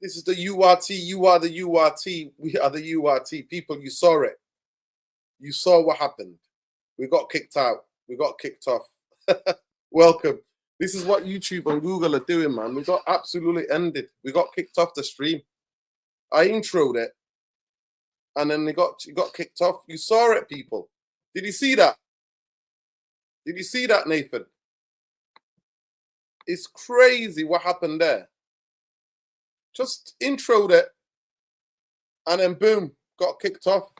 This is the URT. You are the URT. We are the URT. People, you saw it. You saw what happened. We got kicked out. We got kicked off. Welcome. This is what YouTube and Google are doing, man. We got absolutely ended. We got kicked off the stream. I introed it. And then it got kicked off. You saw it, people. Did you see that? Did you see that, Nathan? It's crazy what happened there. Just introed it. And then boom, got kicked off.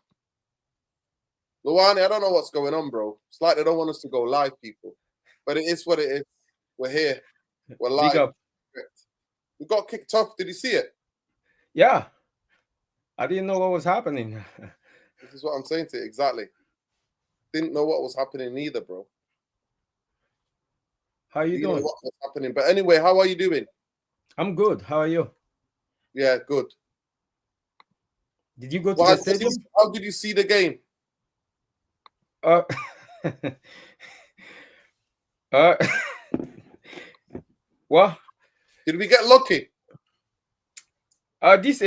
Luani, I don't know what's going on, bro. It's like they don't want us to go live, people. But it is what it is. We're here. We're live. We got kicked off. Did you see it? Yeah. I didn't know what was happening. This is what I'm saying to you. Exactly. Didn't know what was happening either, bro. How you doing? Know what was happening. But anyway, how are you doing? I'm good. How are you? Yeah, good. Did you go to the stadium? How did you see the game? What? Did we get lucky? This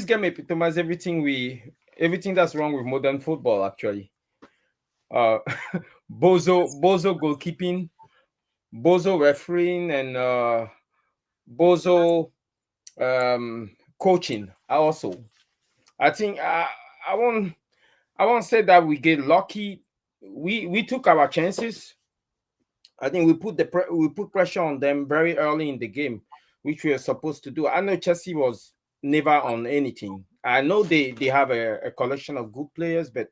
game epitomizes everything that's wrong with modern football, actually. Bozo goalkeeping, Bozo refereing, and Bozo coaching also. I think I won't say that we get lucky. We took our chances. I think we put pressure on them very early in the game, which we were supposed to do. I know Chelsea was never on anything. I know they have a collection of good players, but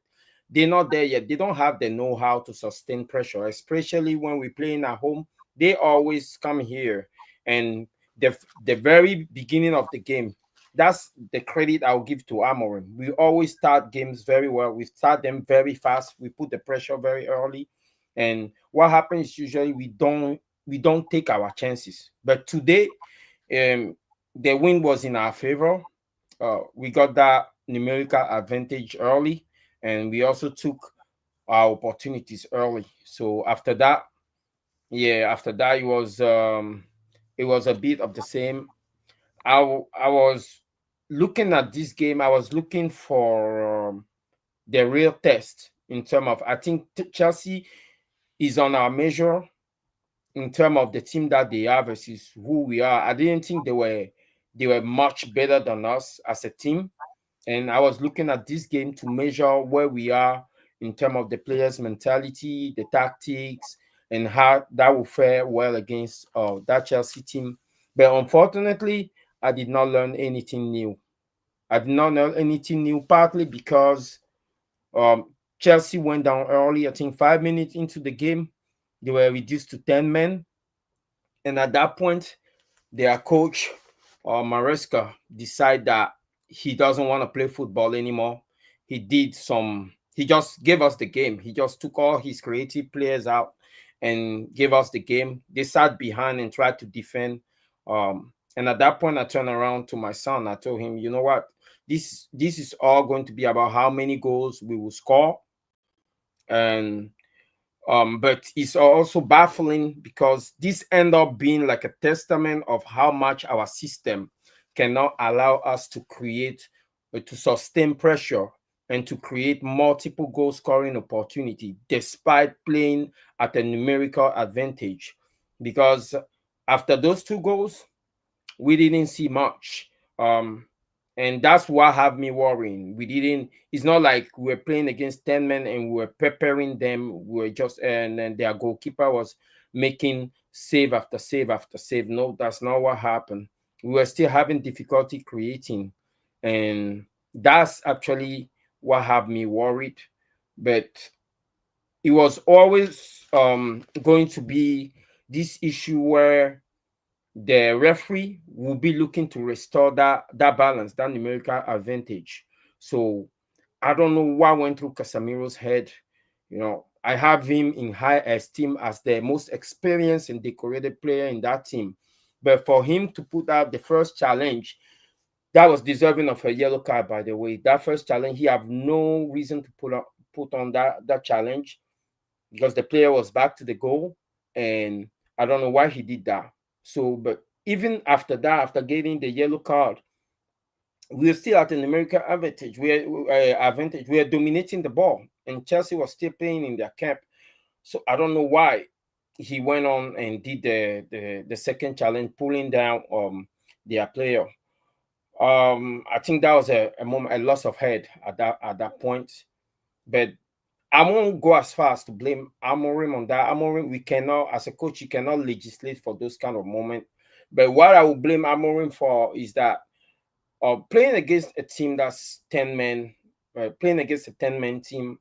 they're not there yet. They don't have the know-how to sustain pressure, especially when we're playing at home. They always come here, and the very beginning of the game, that's the credit I'll give to Amorim. We always start games very well. We start them very fast. We put the pressure very early. And what happens usually we don't take our chances. But today, the win was in our favor. We got that numerical advantage early, and we also took our opportunities early. So after that it was a bit of the same. I was looking at this game. I was looking for the real test in terms of. I think Chelsea is on our measure in terms of the team that they are versus who we are. I didn't think they were much better than us as a team. And I was looking at this game to measure where we are in terms of the players' mentality, the tactics, and how that will fare well against that Chelsea team. But unfortunately, I did not learn anything new. Partly because Chelsea went down early. I think 5 minutes into the game, they were reduced to 10 men. And at that point, their coach, Maresca, decided that he doesn't want to play football anymore. He just gave us the game. He just took all his creative players out and gave us the game. They sat behind and tried to defend. And at that point, I turned around to my son. I told him, you know what? This is all going to be about how many goals we will score. And but it's also baffling because this end up being like a testament of how much our system cannot allow us to create, to sustain pressure and to create multiple goal scoring opportunity despite playing at a numerical advantage. Because after those two goals, we didn't see much. And that's what have me worrying. It's not like we're playing against 10 men and we're preparing them. And then their goalkeeper was making save after save after save. No, that's not what happened. We were still having difficulty creating. And that's actually what have me worried. But it was always going to be this issue where the referee will be looking to restore that balance, that numerical advantage. So I don't know what went through Casemiro's head. I have him in high esteem as the most experienced and decorated player in that team. But for him to put out the first challenge, that was deserving of a yellow card, by the way. That first challenge, he had no reason to put on that challenge because the player was back to the goal. And I don't know why he did that. So, but even after that, after getting the yellow card, we're still at an American advantage. We are dominating the ball, and Chelsea was still playing in their camp. So I don't know why he went on and did the second challenge, pulling down their player. I think that was a moment, a loss of head at that point. But I won't go as far as to blame Amorim on that. Amorim, we cannot, as a coach, you cannot legislate for those kind of moments. But what I will blame Amorim for is that playing against a team that's 10 men, playing against a 10-man team,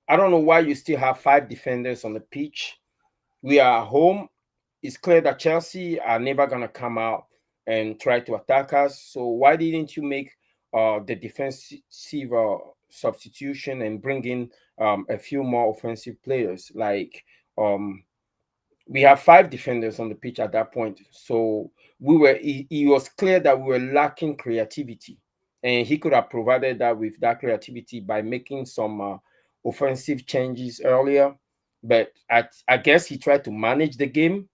I don't know why you still have 5 defenders on the pitch. We are at home. It's clear that Chelsea are never going to come out and try to attack us. So why didn't you make the defensive substitution and bring in a few more offensive players? Like we have 5 defenders on the pitch at that point. So it was clear that we were lacking creativity. And he could have provided that with that creativity by making some offensive changes earlier. But I guess he tried to manage the game,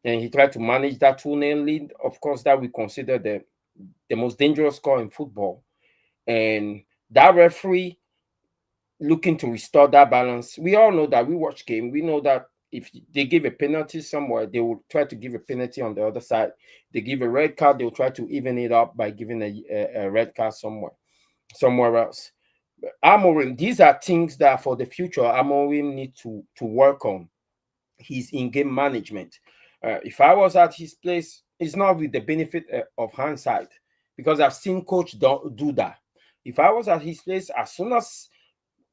and he tried to manage that 2-0 lead. Of course, that we consider the most dangerous score in football. And that referee looking to restore that balance. We all know that we watch game. We know that if they give a penalty somewhere, they will try to give a penalty on the other side. They give a red card, they'll try to even it up by giving a red card somewhere else. Amorim, these are things that for the future Amorim need to work on his in-game management. If I was at his place, it's not with the benefit of hindsight, because I've seen coach don't do that. If I was at his place, as soon as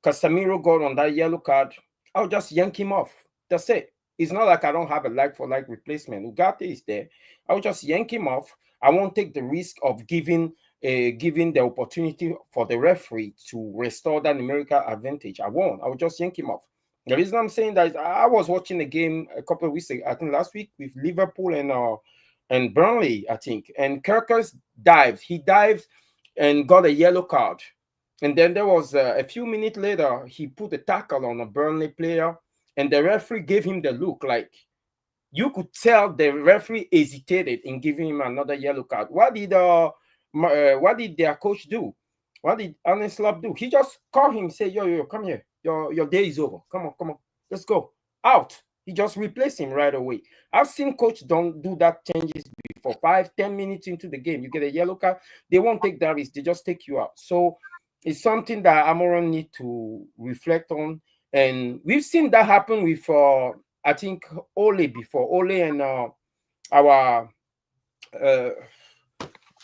Casemiro got on that yellow card, I'll just yank him off. That's it. It's not like I don't have a like-for-like replacement. Ugarte is there. I'll just yank him off. I won't take the risk of giving the opportunity for the referee to restore that numerical advantage. I won't. I'll just yank him off. The reason I'm saying that is I was watching a game a couple of weeks ago, I think last week, with Liverpool and Burnley, I think. And Kirkers dived. He dived and got a yellow card. And then there was a few minutes later, he put a tackle on a Burnley player, and the referee gave him the look. Like, you could tell the referee hesitated in giving him another yellow card. What did their coach do? What did Arne Slot do? He just called him, say, yo, come here. Your day is over. Come on. Let's go. Out. He just replaced him right away. I've seen coach don't do that changes before. 5-10 minutes into the game, you get a yellow card. They won't take that risk. They just take you out. So it's something that Amorim need to reflect on. And we've seen that happen with, I think, Ole before. Ole and our...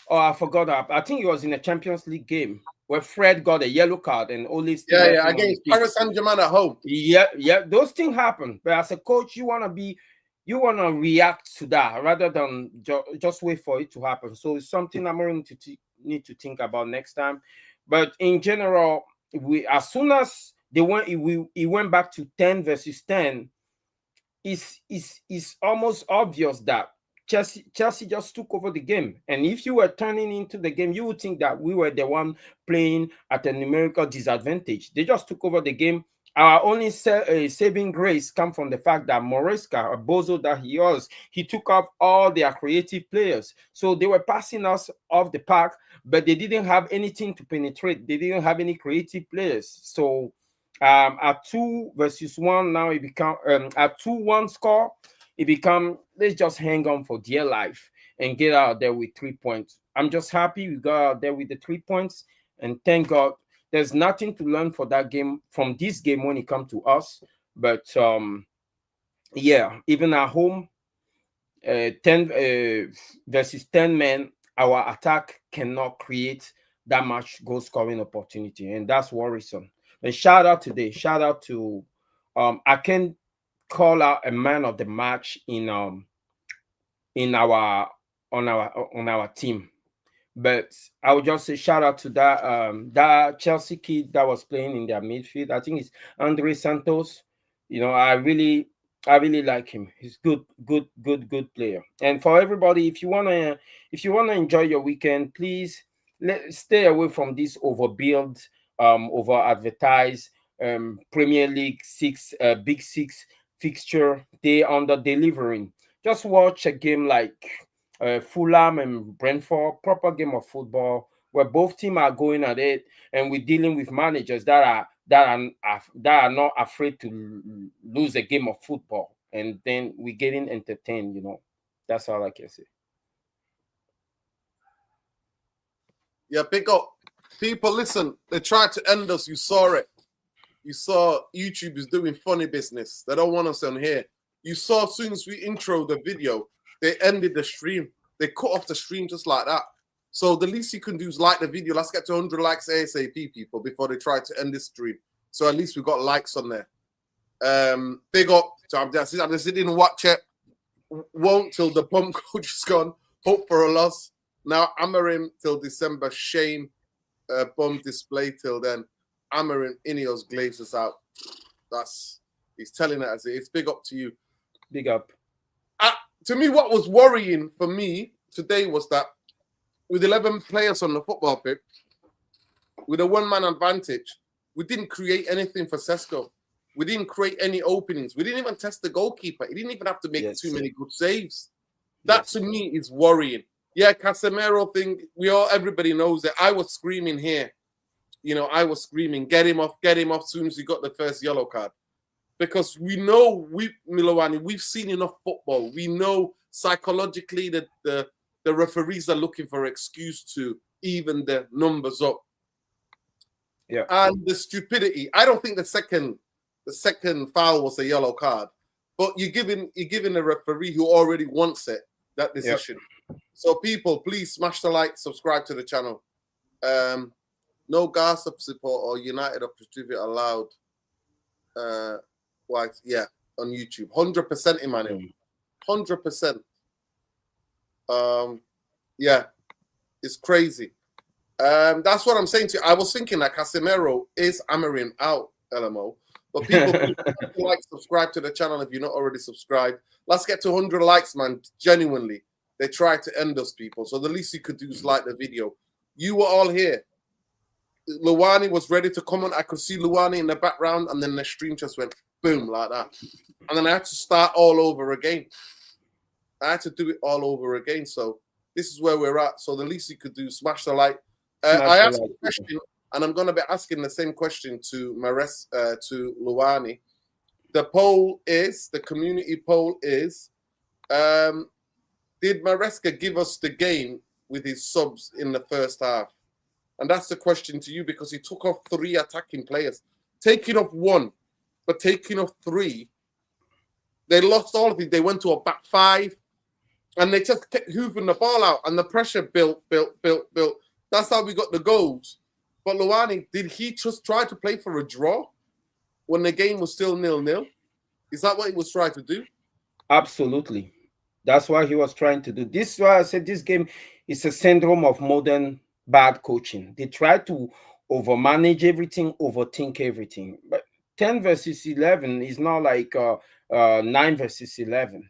I forgot. I think it was in a Champions League game where Fred got a yellow card and Ole still against Paris Saint-Germain at home. Yeah, those things happen. But as a coach, you want to react to that rather than just wait for it to happen. So it's something I'm going to need to think about next time. But in general, as soon as it went back to 10 versus 10, it's almost obvious that Chelsea just took over the game. And if you were turning into the game, you would think that we were the one playing at a numerical disadvantage. They just took over the game. Our only saving grace come from the fact that Moresca, a bozo that he was, he took up all their creative players. So they were passing us off the park, but they didn't have anything to penetrate. They didn't have any creative players. So at 2 versus 1, now it become at 2-1 score. It become, let's just hang on for dear life and get out there with 3 points. I'm just happy we got out there with the 3 points, and thank God. There's nothing to learn for that game from this game when it comes to us. But yeah, even at home, 10 versus 10 men, our attack cannot create that much goal scoring opportunity, and that's worrisome. And shout out to I can call out a man of the match in our team. But I would just say shout out to that Chelsea kid that was playing in their midfield. I think it's Andre Santos. You know, I really like him. He's good player. And for everybody, if you wanna enjoy your weekend, please stay away from this overbuild, over advertised Premier League Big Six fixture. They under delivering. Just watch a game like Fulham and Brentford, proper game of football where both teams are going at it, and we're dealing with managers that are not afraid to lose a game of football, and then we're getting entertained. That's all I can say. Yeah, big up. People, listen, they tried to end us. You saw it. You saw YouTube is doing funny business. They don't want us on here. You saw as soon as we intro the video, they ended the stream. They cut off the stream just like that. So the least you can do is like the video. Let's get to 100 likes ASAP, people, before they try to end this stream. So at least we got likes on there. Big up. So I just didn't watch it. Won't till the bum coach is gone. Hope for a loss. Now Amorim till December. Shame. Bum display till then. Amorim, Ineos glazes out. He's telling it as it is. Big up to you. Big up. To me, what was worrying for me today was that with 11 players on the football pitch, with a one-man advantage, we didn't create anything for Sesco. We didn't create any openings. We didn't even test the goalkeeper. He didn't even have to make too many good saves. That to me is worrying. Yeah, Casemiro thing, everybody knows that. I was screaming here. I was screaming, get him off as soon as he got the first yellow card. Because we know, Milowani, we've seen enough football. We know psychologically that the referees are looking for an excuse to even the numbers up. Yeah. And the stupidity. I don't think the second foul was a yellow card. But you're giving a referee who already wants it that decision. Yep. So people, please smash the like, subscribe to the channel. No gossip support or United or distribute allowed. On YouTube. 100% Emmanuel. 100%. It's crazy. That's what I'm saying to you. I was thinking that Casemiro is Amorim out, LMO. But people, like, subscribe to the channel if you're not already subscribed. Let's get to 100 likes, man. Genuinely. They tried to end us, people. So the least you could do is like the video. You were all here. Luwani was ready to come on. I could see Luwani in the background, and then the stream just went boom like that. And then I had to start all over again. I had to do it all over again. So this is where we're at. So the least you could do, smash the like. I asked a question, and I'm going to be asking the same question to Luwani. The community poll is, did Maresca give us the game with his subs in the first half? And that's the question to you, because he took off 3 attacking players. Taking off 1, but taking off 3, they lost all of it. They went to a back 5, and they just kept hoovering the ball out, and the pressure built. That's how we got the goals. But Luwani, did he just try to play for a draw when the game was still 0-0? Is that what he was trying to do? Absolutely. That's what he was trying to do. This is why I said this game is a syndrome of modern bad coaching. They try to overmanage everything, overthink everything. But 10 versus 11 is not like 9 versus 11,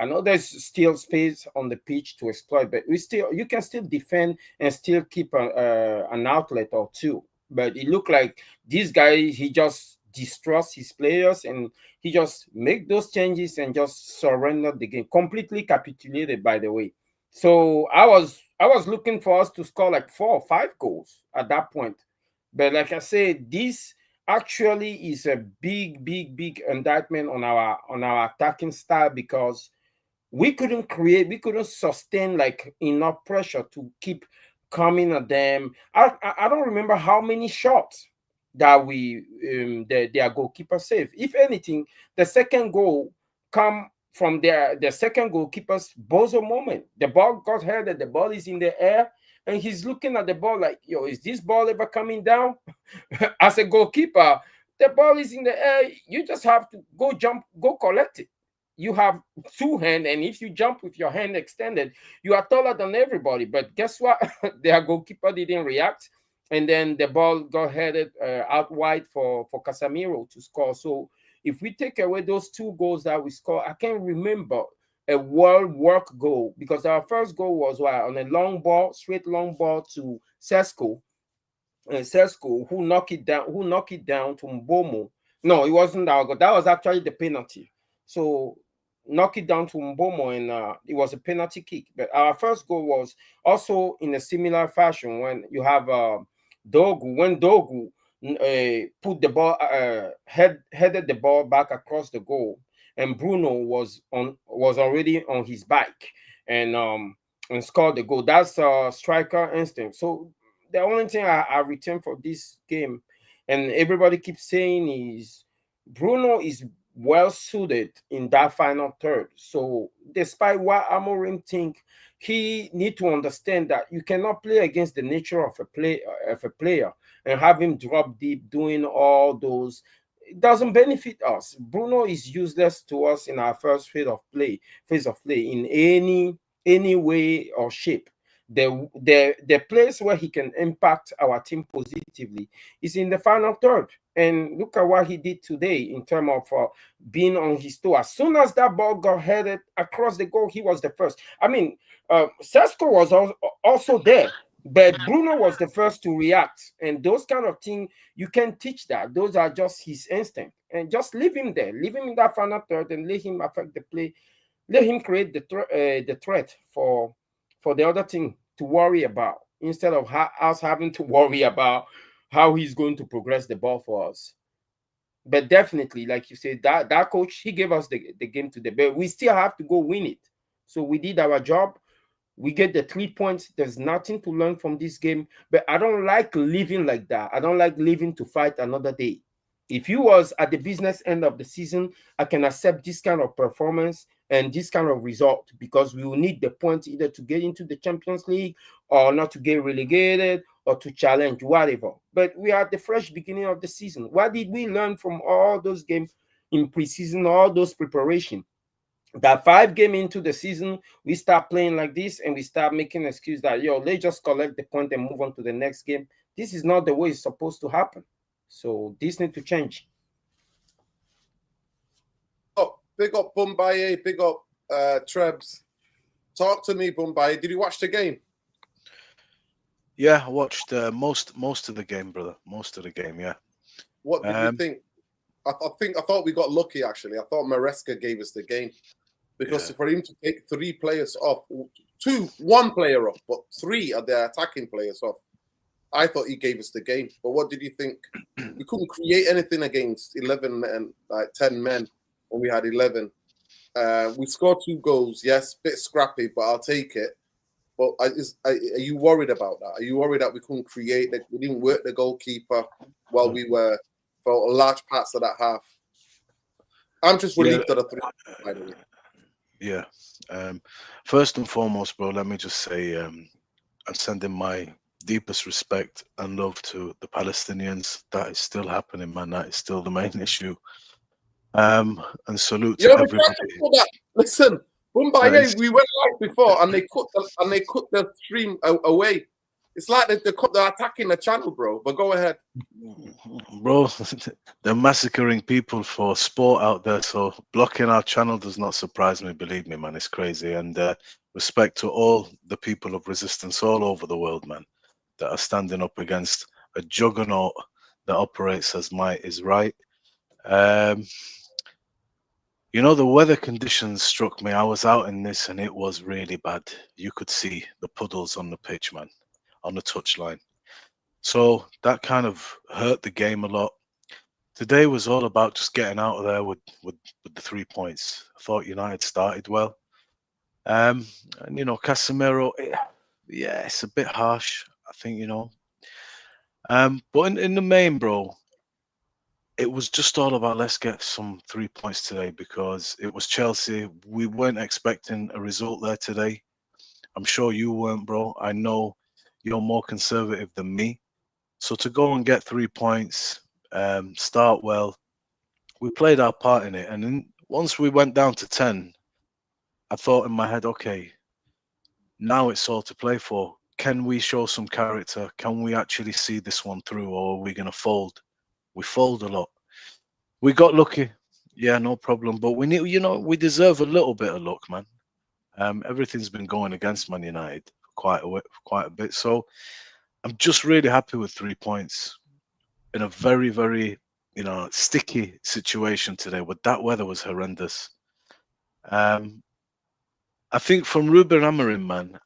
I know there's still space on the pitch to exploit, but you can still defend and still keep an outlet or two. But it looked like this guy, he just distrusts his players, and he just make those changes and just surrender the game. Completely capitulated, by the way. So I was looking for us to score like 4 or 5 goals at that point. But like I said, this actually is a big indictment on our attacking style, because we couldn't sustain like enough pressure to keep coming at them. I don't remember how many shots that their goalkeeper saved. If anything, the second goal come from the second goalkeeper's bozo moment. The ball got headed, the ball is in the air, and he's looking at the ball like, yo, is this ball ever coming down? As a goalkeeper, the ball is in the air. You just have to go collect it. You have 2 hands, and if you jump with your hand extended, you are taller than everybody. But guess what? Their goalkeeper didn't react, and then the ball got headed out wide for Casemiro to score. So if we take away those 2 goals that we scored, I can't remember a world work goal, because our first goal was on a long ball, straight long ball to Sesco. Sesco, who knocked it down to Mbomo. No, it wasn't our goal. That was actually the penalty. So knock it down to Mbomo, and it was a penalty kick. But our first goal was also in a similar fashion when you have Dorgu. When Dorgu put the ball, headed the ball back across the goal, and Bruno was already on his bike and scored the goal. That's striker instinct. So the only thing I retain for this game, and everybody keeps saying, is Bruno is well suited in that final third. So despite what Amorim think, he need to understand that you cannot play against the nature of a player and have him drop deep doing all those. It doesn't benefit us. Bruno is useless to us in our first phase of play in any way or shape. The place where he can impact our team positively is in the final third. And look at what he did today in terms of being on his toe. As soon as that ball got headed across the goal, he was the first. I mean, Sesco was also there, but Bruno was the first to react. And those kind of things, you can teach that. Those are just his instinct. And just leave him there. Leave him in that final third and let him affect the play. Let him create the threat for the other team to worry about, instead of us having to worry about how he's going to progress the ball for us. But definitely, like you said, that coach, he gave us the game today, but we still have to go win it. So we did our job. We get the 3 points. There's nothing to learn from this game, but I don't like living like that. I don't like living to fight another day. If you was at the business end of the season, I can accept this kind of performance and this kind of result, because we will need the points either to get into the Champions League or not to get relegated or to challenge, whatever. But we are at the fresh beginning of the season. What did we learn from all those games in preseason, all those preparation? That 5 game into the season, we start playing like this and we start making an excuse that, let's just collect the point and move on to the next game. This is not the way it's supposed to happen. So this needs to change. Oh, big up Bumbaye, big up Trebs. Talk to me, Bumbaye. Did you watch the game? Yeah, I watched most of the game, brother. Most of the game, yeah. What did you think? I thought we got lucky, actually. I thought Maresca gave us the game, because for him to take 3 players off, 1 player off, but 3 of the attacking players off, I thought he gave us the game. But what did you think? We couldn't create anything against 11 men, like 10 men, when we had 11. We scored 2 goals. Yes, bit scrappy, but I'll take it. But are you worried about that? Are you worried that we couldn't create, that we didn't work the goalkeeper while we were for large parts of that half? I'm just relieved that a 3, by the way. Yeah. First and foremost, bro, let me just say I'm sending my deepest respect and love to the Palestinians. That is still happening, man. That is still the main issue. And salute to everybody. Listen, Mumbai, we went live before, and they cut the stream away. It's like they're attacking the channel, bro. But go ahead, bro. They're massacring people for sport out there, so blocking our channel does not surprise me. Believe me, man, it's crazy. And respect to all the people of resistance all over the world, man, that are standing up against a juggernaut that operates as might is right. You know, the weather conditions struck me. I was out in this and it was really bad. You could see the puddles on the pitch, man, on the touchline. So that kind of hurt the game a lot. Today was all about just getting out of there with the 3 points. I thought United started well. And, you know, Casemiro, yeah, it's a bit harsh, I think, you know. But in the main, bro, it was just all about let's get some 3 points today, because it was Chelsea. We weren't expecting a result there today. I'm sure you weren't, bro. I know you're more conservative than me. So to go and get 3 points, start well, we played our part in it. And then once we went down to 10, I thought in my head, okay, now it's all to play for. Can we show some character? Can we actually see this one through, or are we going to fold? We fold a lot. We got lucky, yeah, no problem. But we need, you know, we deserve a little bit of luck, man. Everything's been going against Man United quite a bit. So I'm just really happy with 3 points in a very, very, you know, sticky situation today. But that weather was horrendous. I think from Ruben Amorim, man.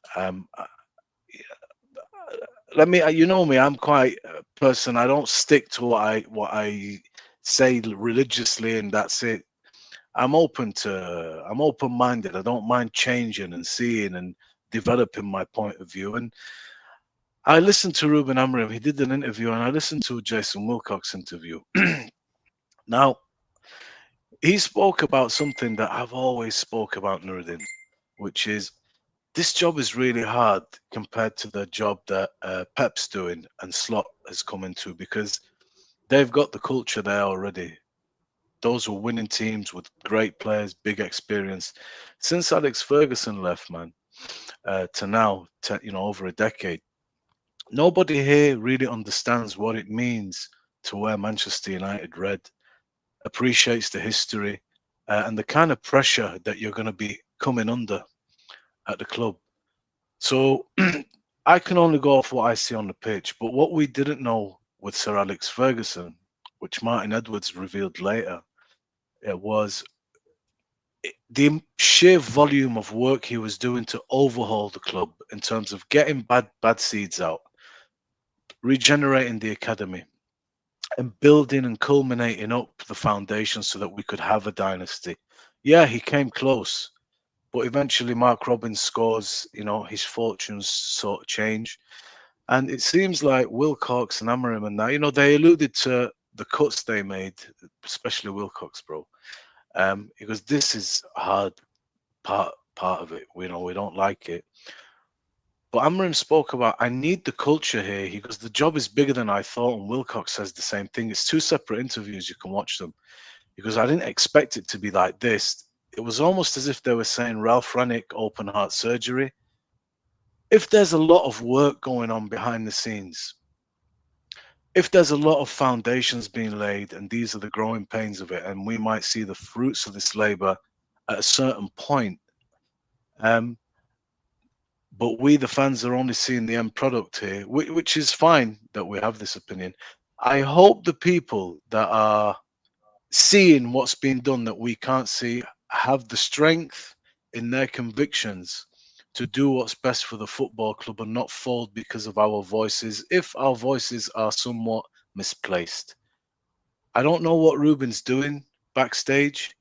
Let me. You know me. I'm quite a person. I don't stick to what I say religiously, and that's it. I'm open-minded. I don't mind changing and seeing and developing my point of view. And I listened to Ruben Amorim. He did an interview, and I listened to Jason Wilcock's interview. Now, he spoke about something that I've always spoke about, Nuruddin, which is this job is really hard compared to the job that Pep's doing and Slot has come into, because they've got the culture there already. Those were winning teams with great players, big experience. Since Alex Ferguson left, man, to now, over a decade, nobody here really understands what it means to wear Manchester United red, appreciates the history and the kind of pressure that you're going to be coming under at the club. So I can only go off what I see on the pitch. But what we didn't know with Sir Alex Ferguson, which Martin Edwards revealed later, it was the sheer volume of work he was doing to overhaul the club in terms of getting bad seeds out, regenerating the academy, and building and culminating up the foundation so that we could have a dynasty. Yeah, he came close, but eventually Mark Robins scores, his fortunes sort of change. And it seems like Wilcox and Amorim and that, they alluded to the cuts they made, especially Wilcox, bro. Because this is a hard part of it. We don't like it. But Amorim spoke about, I need the culture here. He goes, the job is bigger than I thought. And Wilcox says the same thing. It's two separate interviews. You can watch them. Because I didn't expect it to be like this. It was almost as if they were saying Ralph Ranick open heart surgery. If there's a lot of work going on behind the scenes, if there's a lot of foundations being laid, and these are the growing pains of it, and we might see the fruits of this labor at a certain point, but we, the fans, are only seeing the end product here, which is fine that we have this opinion. I hope the people that are seeing what's being done that we can't see have the strength in their convictions to do what's best for the football club and not fold because of our voices, if our voices are somewhat misplaced. I don't know what Ruben's doing backstage,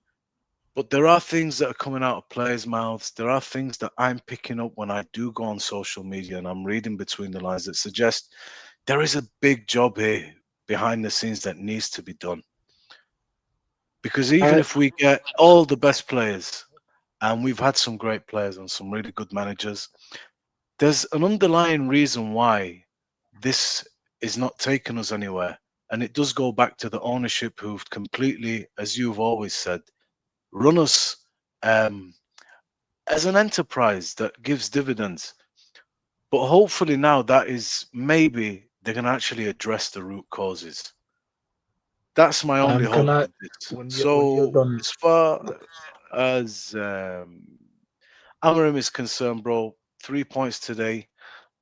but there are things that are coming out of players' mouths. There are things that I'm picking up when I do go on social media and I'm reading between the lines that suggest there is a big job here behind the scenes that needs to be done. Because even if we get all the best players, and we've had some great players and some really good managers, there's an underlying reason why this is not taking us anywhere. And it does go back to the ownership who've completely, as you've always said, run us as an enterprise that gives dividends. But hopefully now that is maybe they're going to actually address the root causes. That's my only hope with this. When you're So done, as far as Amorim is concerned, bro, 3 points today.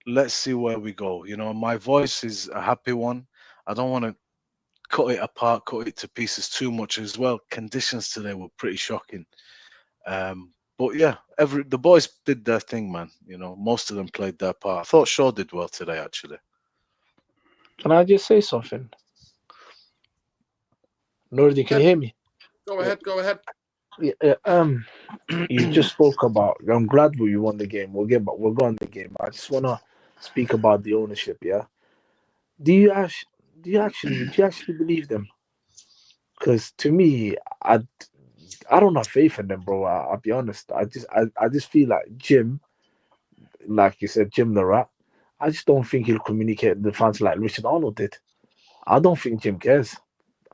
Let's see where we go. My voice is a happy one. I don't want to cut it apart, cut it to pieces too much as well. Conditions today were pretty shocking. But yeah, the boys did their thing, man. Most of them played their part. I thought Shaw did well today, actually. can I just say something? Nordi, can you hear me? Go ahead. Yeah, you just spoke about. I'm glad we won the game. We'll go on the game. I just wanna speak about the ownership. Yeah. Do you actually believe them? Because to me, I don't have faith in them, bro. I'll be honest. I just feel like Jim, like you said, Jim the Rat. I just don't think he'll communicate with the fans like Richard Arnold did. I don't think Jim cares.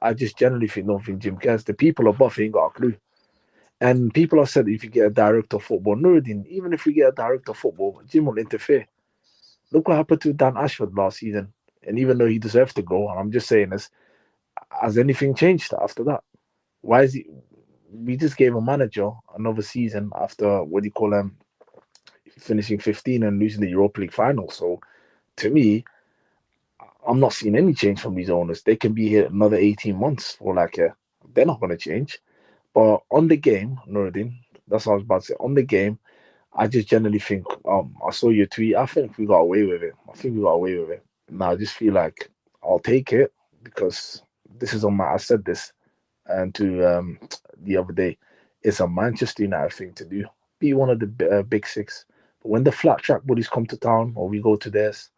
I just generally don't think Jim cares. The people above ain't got a clue. And people have said if you get a director of football, Nuruddin, even if we get a director of football, Jim will interfere. Look what happened to Dan Ashford last season. And even though he deserved to go, and I'm just saying this, has anything changed after that? Why is he? We just gave a manager another season after finishing 15 and losing the Europa League final. So to me, I'm not seeing any change from these owners. They can be here another 18 months or they're not going to change. But on the game, Nuruddin, That's what I was about to say. On the game, I just generally think, I saw your tweet. I think we got away with it. I think we got away with it. Now I just feel like I'll take it because this is on my. I said this and to the other day, it's a Manchester United thing to do. Be one of the big six. But when the flat track buddies come to town or we go to theirs,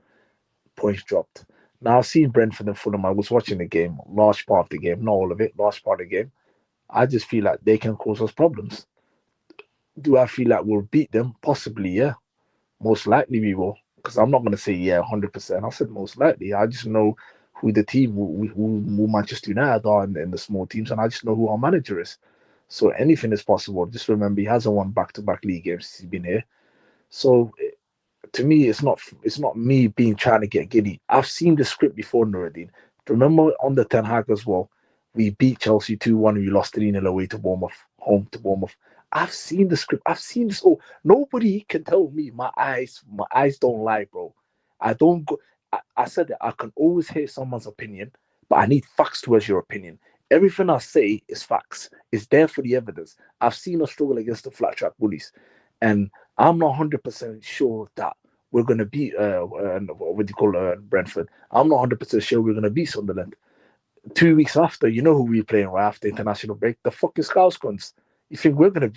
points dropped. Now I've seen Brentford and Fulham. I was watching the game, large part of the game, not all of it, large part of the game. I just feel like they can cause us problems. Do I feel like we'll beat them? Possibly, yeah. Most likely we will. Because I'm not going to say, yeah, 100%. I said most likely. I just know who the team, who Manchester United are in the small teams, and I just know who our manager is. So anything is possible. Just remember, he hasn't won back-to-back league games since he's been here. So to me, it's not me being trying to get giddy. I've seen the script before, Nuruddin. Remember on the Ten Hag as well, we beat Chelsea 2-1 and we lost 3-0 away to Bournemouth, home to Bournemouth. I've seen the script. I've seen this. Oh, nobody can tell me my eyes don't lie, bro. I don't go. I said that I can always hear someone's opinion, but I need facts towards your opinion. Everything I say is facts. It's there for the evidence. I've seen us struggle against the flat track bullies, and I'm not 100% sure that we're going to beat what do you call Brentford. I'm not 100% sure we're going to beat Sunderland. 2 weeks after, you know who we're playing right after international break? The fucking Scousecons. You think we're gonna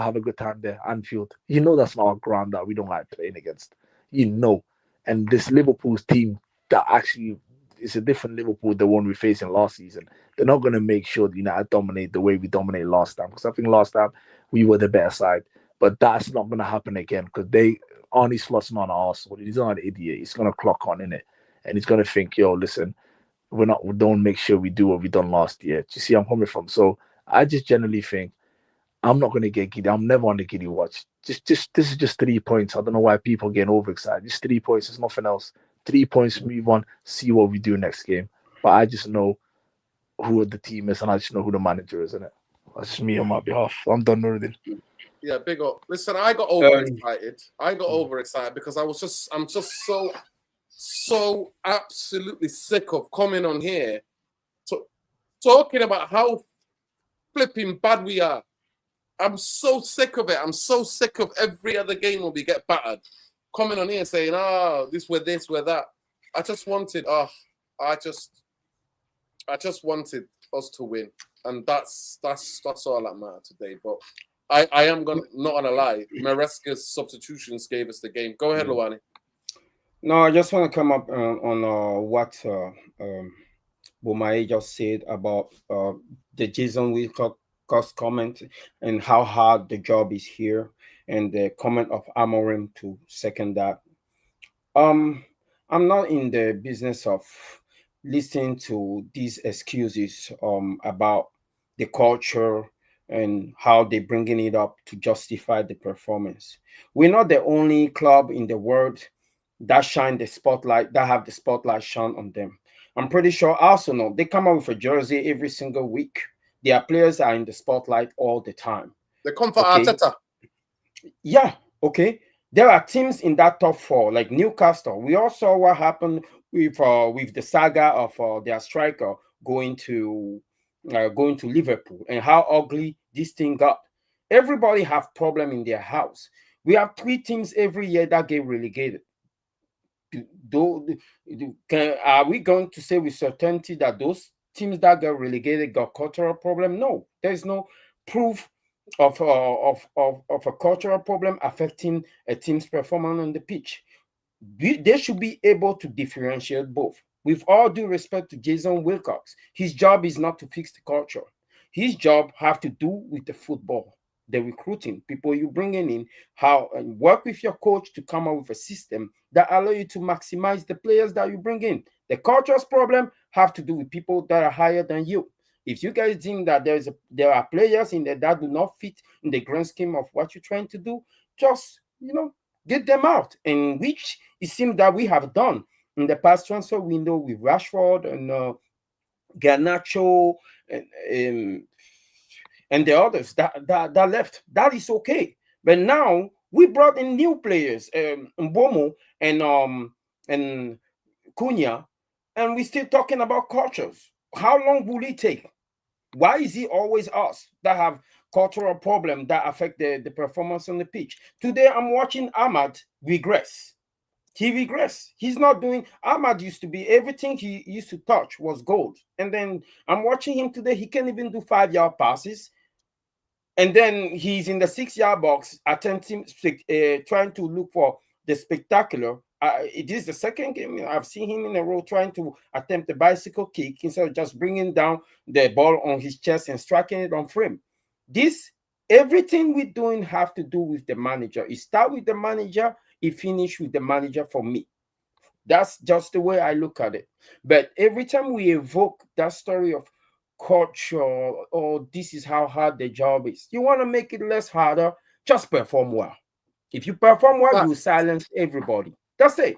have a good time there, Anfield? You know that's not our ground that we don't like playing against. You know, and this Liverpool's team that actually is a different Liverpool, the one we faced in last season. They're not gonna make sure that United dominate the way we dominated last time, because I think last time we were the better side. But that's not gonna happen again because Arnie Slot's not an arsehole. He's not an idiot. He's gonna clock on in it, and he's gonna think, yo, listen, we don't make sure we do what we done last year. Do you see where I'm coming from? So I just generally think I'm not going to get giddy. I'm never on the giddy watch. Just this is just 3 points. I don't know why people are getting overexcited. Just 3 points. There's nothing else. 3 points. Move on. See what we do next game. But I just know who the team is, and I just know who the manager is, isn't it? That's just me on my behalf. I'm done with it. Yeah, big up. Listen, I got overexcited. Because I'm just so absolutely sick of coming on here talking about how flipping bad we are. I'm so sick of it. I'm so sick of every other game when we get battered. Coming on here saying, this, we're that. I just wanted us to win. And that's all that matters today. But I am not gonna lie. Maresca's substitutions gave us the game. Go ahead, Luwani. No, I just want to come up on what Bomaye just said about the Jason Wilcox comment and how hard the job is here, and the comment of Amorim to second that. I'm not in the business of listening to these excuses about the culture and how they're bringing it up to justify the performance. We're not the only club in the world that shine the spotlight, that have the spotlight shone on them. I'm pretty sure Arsenal, they come out with a jersey every single week. Their players are in the spotlight all the time. They come for Arteta. Yeah, okay. There are teams in that top four, like Newcastle. We all saw what happened with the saga of their striker going to Liverpool, and how ugly this thing got. Everybody have problem in their house. We have 3 teams every year that get relegated. Are we going to say with certainty that those teams that got relegated got cultural problem? No, there's no proof of a cultural problem affecting a team's performance on the pitch. They should be able to differentiate both. With all due respect to Jason Wilcox, his job is not to fix the culture. His job have to do with the football, the recruiting, people you bringing in, how, and work with your coach to come up with a system that allow you to maximize the players that you bring in. The culture's problem have to do with people that are higher than you. If you guys think that there are players in there that do not fit in the grand scheme of what you're trying to do, just get them out. And which it seems that we have done in the past transfer window with Rashford and Garnacho and the others that left. That is okay. But now we brought in new players, Mbomo and Cunha, and we're still talking about cultures. How long will it take? Why is it always us that have cultural problem that affect the performance on the pitch. Today, I'm watching Ahmad regress. He regressed. He's not doing. Ahmad used to be everything he used to touch was gold, and then I'm watching him today. He can't even do 5-yard passes, and then he's in the 6-yard box attempting, trying to look for the spectacular. It is the second game I've seen him in a row trying to attempt a bicycle kick instead of just bringing down the ball on his chest and striking it on frame. Everything we're doing have to do with the manager. It start with the manager, it finish with the manager for me. That's just the way I look at it. But every time we evoke that story of culture, or this is how hard the job is, you want to make it less harder, just perform well. If you perform well, you silence everybody. That's it.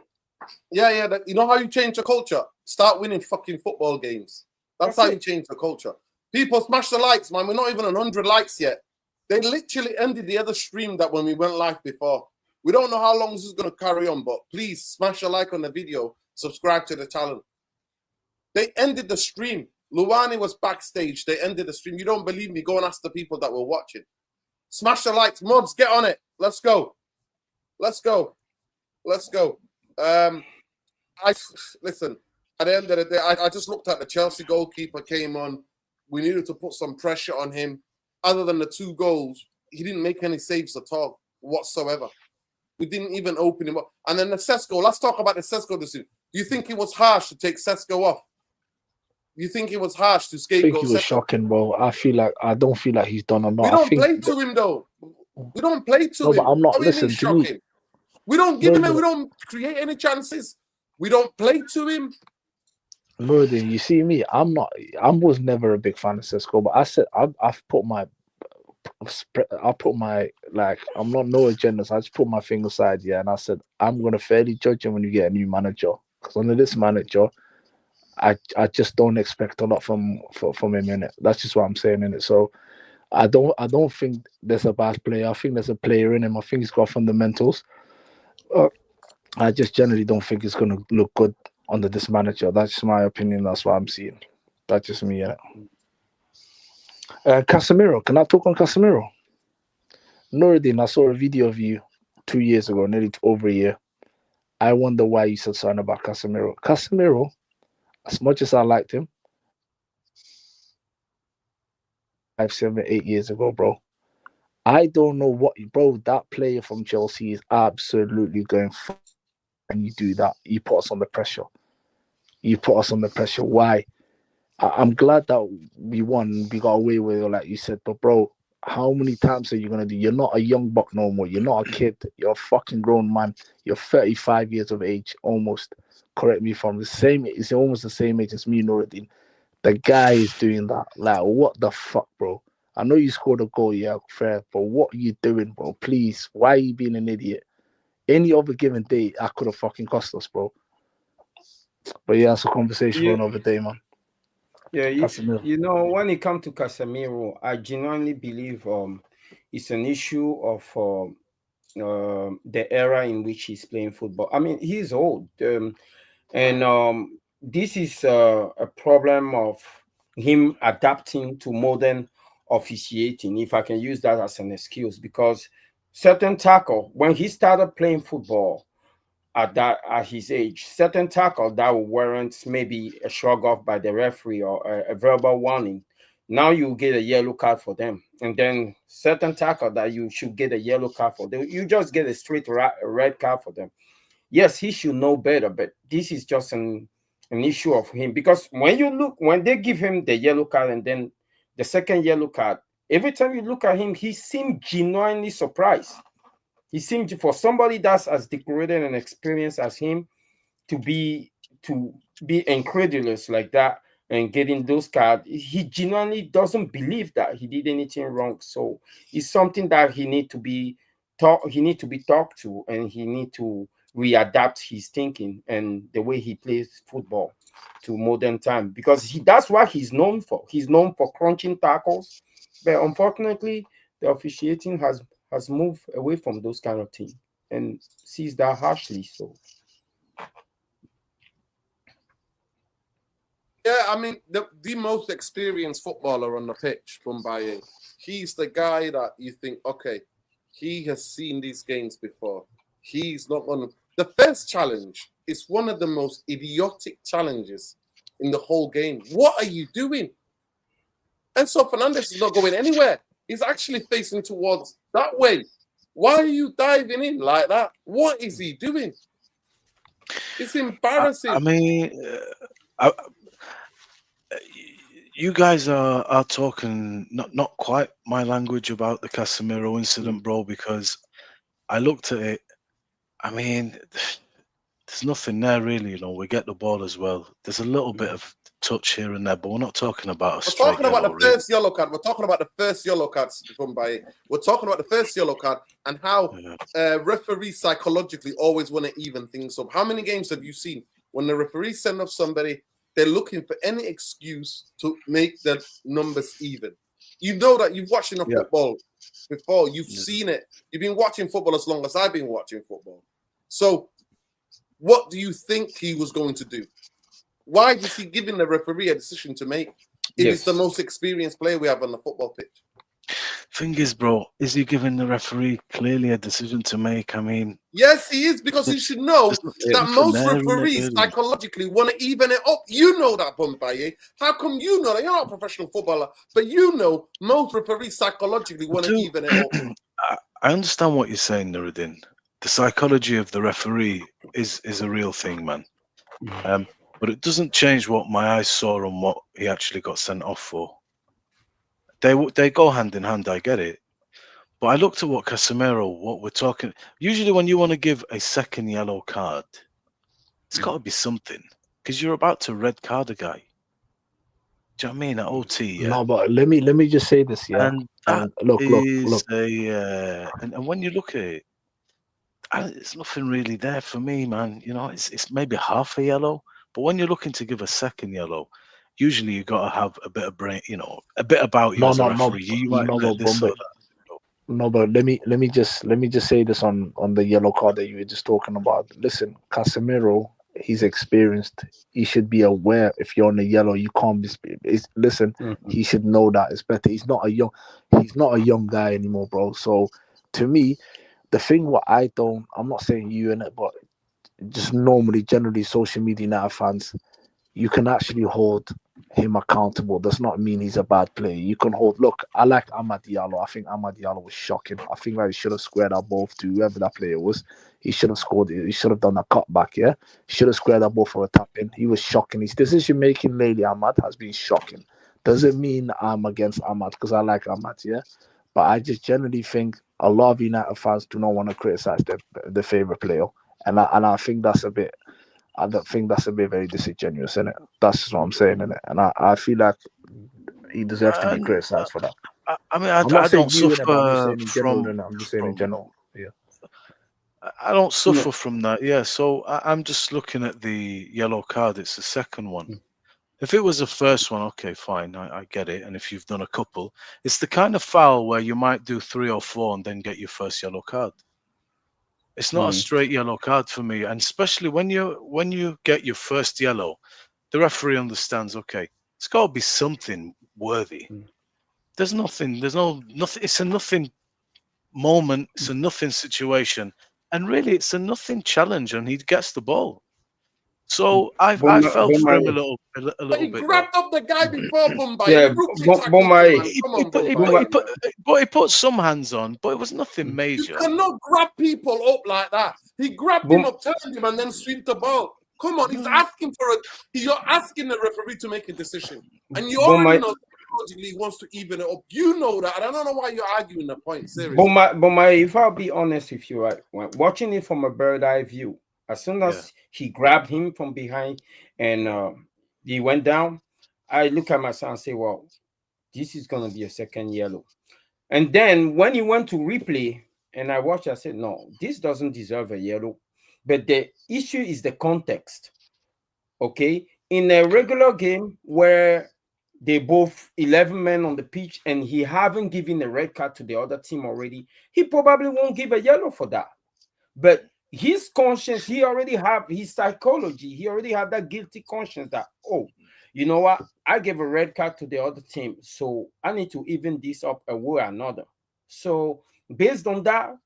Yeah. You know how you change the culture? Start winning fucking football games. That's how you change the culture. People smash the likes, man. We're not even on 100 likes yet. They literally ended the other stream that when we went live before. We don't know how long this is going to carry on, but please smash a like on the video. Subscribe to the channel. They ended the stream. Luwani was backstage. They ended the stream. You don't believe me? Go and ask the people that were watching. Smash the likes. Mods, get on it. Let's go. Let's go. Let's go. Listen, at the end of the day, I just looked at the Chelsea goalkeeper came on. We needed to put some pressure on him. Other than the 2 goals, he didn't make any saves at all whatsoever. We didn't even open him up. And then the Sesco, let's talk about the Sesco decision. Do you think it was harsh to take Sesco off? Do you think it was harsh to scapegoat Sesco? I think it was shocking, bro. I don't feel like he's done enough. We don't play to him, though. We don't play to him. But I'm not listening to me. We don't give him. We don't create any chances. We don't play to him. Murden, you see me. I was never a big fan of Sesco, but I said I've put my I'm not no agendas. I just put my finger aside, and I said I'm gonna fairly judge him when you get a new manager, because under this manager, I just don't expect a lot from him in it. That's just what I'm saying in it. So I don't think there's a bad player. I think there's a player in him. I think he's got fundamentals. I just generally don't think it's gonna look good under this manager. That's just my opinion. That's what I'm seeing. That's just me. Casemiro, can I talk on Casemiro? Nuruddin, I saw a video of you 2 years ago, nearly over a year. I wonder why you said something about Casemiro. Casemiro, as much as I liked him 5, 7, 8 years ago, bro, I don't know what, bro, that player from Chelsea is absolutely going for, and you do that. You put us on the pressure. Why? I'm glad that we won. We got away with it, like you said. But, bro, how many times are you going to do? You're not a young buck no more. You're not a kid. You're a fucking grown man. You're 35 years of age, almost. Correct me if I'm the same. It's almost the same age as me, Nuruddin. The guy is doing that. Like, what the fuck, bro? I know you scored a goal, yeah, fair. But what are you doing, bro? Please, why are you being an idiot? Any other given day, I could have fucking cost us, bro. But yeah, it's a conversation for another day, man. Yeah, you know, when it comes to Casemiro, I genuinely believe it's an issue of the era in which he's playing football. I mean, he's old, and this is a problem of him adapting to modern officiating, if I can use that as an excuse, because certain tackle, when he started playing football at his age, certain tackle that will warrant maybe a shrug off by the referee or a verbal warning, now you get a yellow card for them. And then certain tackle that you should get a yellow card for them, you just get a straight red card for them. Yes, he should know better, but this is just an issue of him, because when they give him the yellow card and then the second yellow card, every time you look at him, he seemed genuinely surprised. He seemed, for somebody that's as decorated and experienced as him, to be incredulous like that and getting those cards. He genuinely doesn't believe that he did anything wrong. So it's something that he need to be talked to, and he need to readapt his thinking and the way he plays football to modern time, because that's what he's known for. He's known for crunching tackles, but unfortunately the officiating has moved away from those kind of things and sees that harshly. So Yeah, I mean, the most experienced footballer on the pitch, Mumbai, he's the guy that you think, okay, he has seen these games before. He's not going to... The first challenge is one of the most idiotic challenges in the whole game. What are you doing? And so Fernandes is not going anywhere. He's actually facing towards that way. Why are you diving in like that? What is he doing? It's embarrassing. I mean, you guys are talking not quite my language about the Casemiro incident, bro, because I looked at it. I mean, there's nothing there really, you know. We get the ball as well. There's a little bit of touch here and there, but we're not talking about a straight yellow. We're talking about the first yellow card. We're talking about the first yellow card from Baye. We're talking about the first yellow card and how referees psychologically always want to even things up. How many games have you seen when the referee send off somebody, they're looking for any excuse to make the numbers even? You know that you've watched enough football before. You've seen it. You've been watching football as long as I've been watching football. So what do you think he was going to do? Why is he giving the referee a decision to make? It is the most experienced player we have on the football pitch. Thing is, bro, is he giving the referee clearly a decision to make? I mean, yes, he is, because he should know that most referees psychologically want to even it up. You know that, Bombaye. How come you know that? You're not a professional footballer, but you know most referees psychologically want to even it up. I understand what you're saying, Nuruddin. The psychology of the referee is a real thing, man. But it doesn't change what my eyes saw and what he actually got sent off for. They go hand in hand, I get it. But I looked at what Casemiro, what we're talking... Usually when you want to give a second yellow card, it's got to be something. Because you're about to red card a guy. Do you know what I mean? At OT, yeah? No, but let me just say this, yeah? And look. And when you look at it, it's nothing really there for me, man. You know, it's maybe half a yellow. But when you're looking to give a second yellow, usually you got to have a bit of brain, you know, a bit about you as a referee. You might let this or that. No, but let me just say this on the yellow card that you were just talking about. Listen, Casemiro, he's experienced. He should be aware if you're on the yellow, you can't be. Listen, he should know that it's better. He's not a young guy anymore, bro. So to me, the thing I'm not saying you in it, but just generally social media now fans, you can actually hold him accountable. Does not mean he's a bad player. You can hold. Look, I like Amad Diallo. I think Amad Diallo was shocking. I think that he should have squared that ball to whoever that player was. He should have scored. He should have done a cutback. Yeah, he should have squared that ball for a tap in. He was shocking. His decision making lately, Amad, has been shocking. Doesn't mean I'm against Amad because I like Amad. Yeah, but I just generally think a lot of United fans do not want to criticize their favorite player, and I think that's a bit. I don't think that's a bit very disingenuous, innit? That's what I'm saying, innit? And I feel like he deserves to be criticised for that. I mean, I don't suffer from... I'm just saying in general. Yeah. I don't suffer from that. Yeah. So I'm just looking at the yellow card. It's the second one. If it was the first one, okay, fine. I get it. And if you've done a couple, it's the kind of foul where you might do 3 or 4 and then get your first yellow card. It's not a straight yellow card for me, and especially when you get your first yellow, the referee understands. Okay, it's got to be something worthy. There's nothing. There's nothing. It's a nothing moment. It's a nothing situation, and really, it's a nothing challenge, and he gets the ball. So I felt for him a little bit. He grabbed up the guy before Mumbai. But he put some hands on, but it was nothing major. You cannot grab people up like that. He grabbed him up, turned him, and then swept the ball. Come on, he's asking for it. You're asking the referee to make a decision, and you already know he wants to even it up. You know that, and I don't know why you're arguing the point. Seriously, but if I'll be honest with you, right, watching it from a bird eye view. As soon as he grabbed him from behind and he went down, I look at my son and say, well, this is going to be a second yellow. And then when he went to replay and I watched, I said, no, this doesn't deserve a yellow. But the issue is the context. Okay? In a regular game where they both 11 men on the pitch and he haven't given a red card to the other team already, he probably won't give a yellow for that. But his conscience, he already have his psychology. He already have that guilty conscience that, oh, you know what? I gave a red card to the other team, so I need to even this up a way or another. So based on that,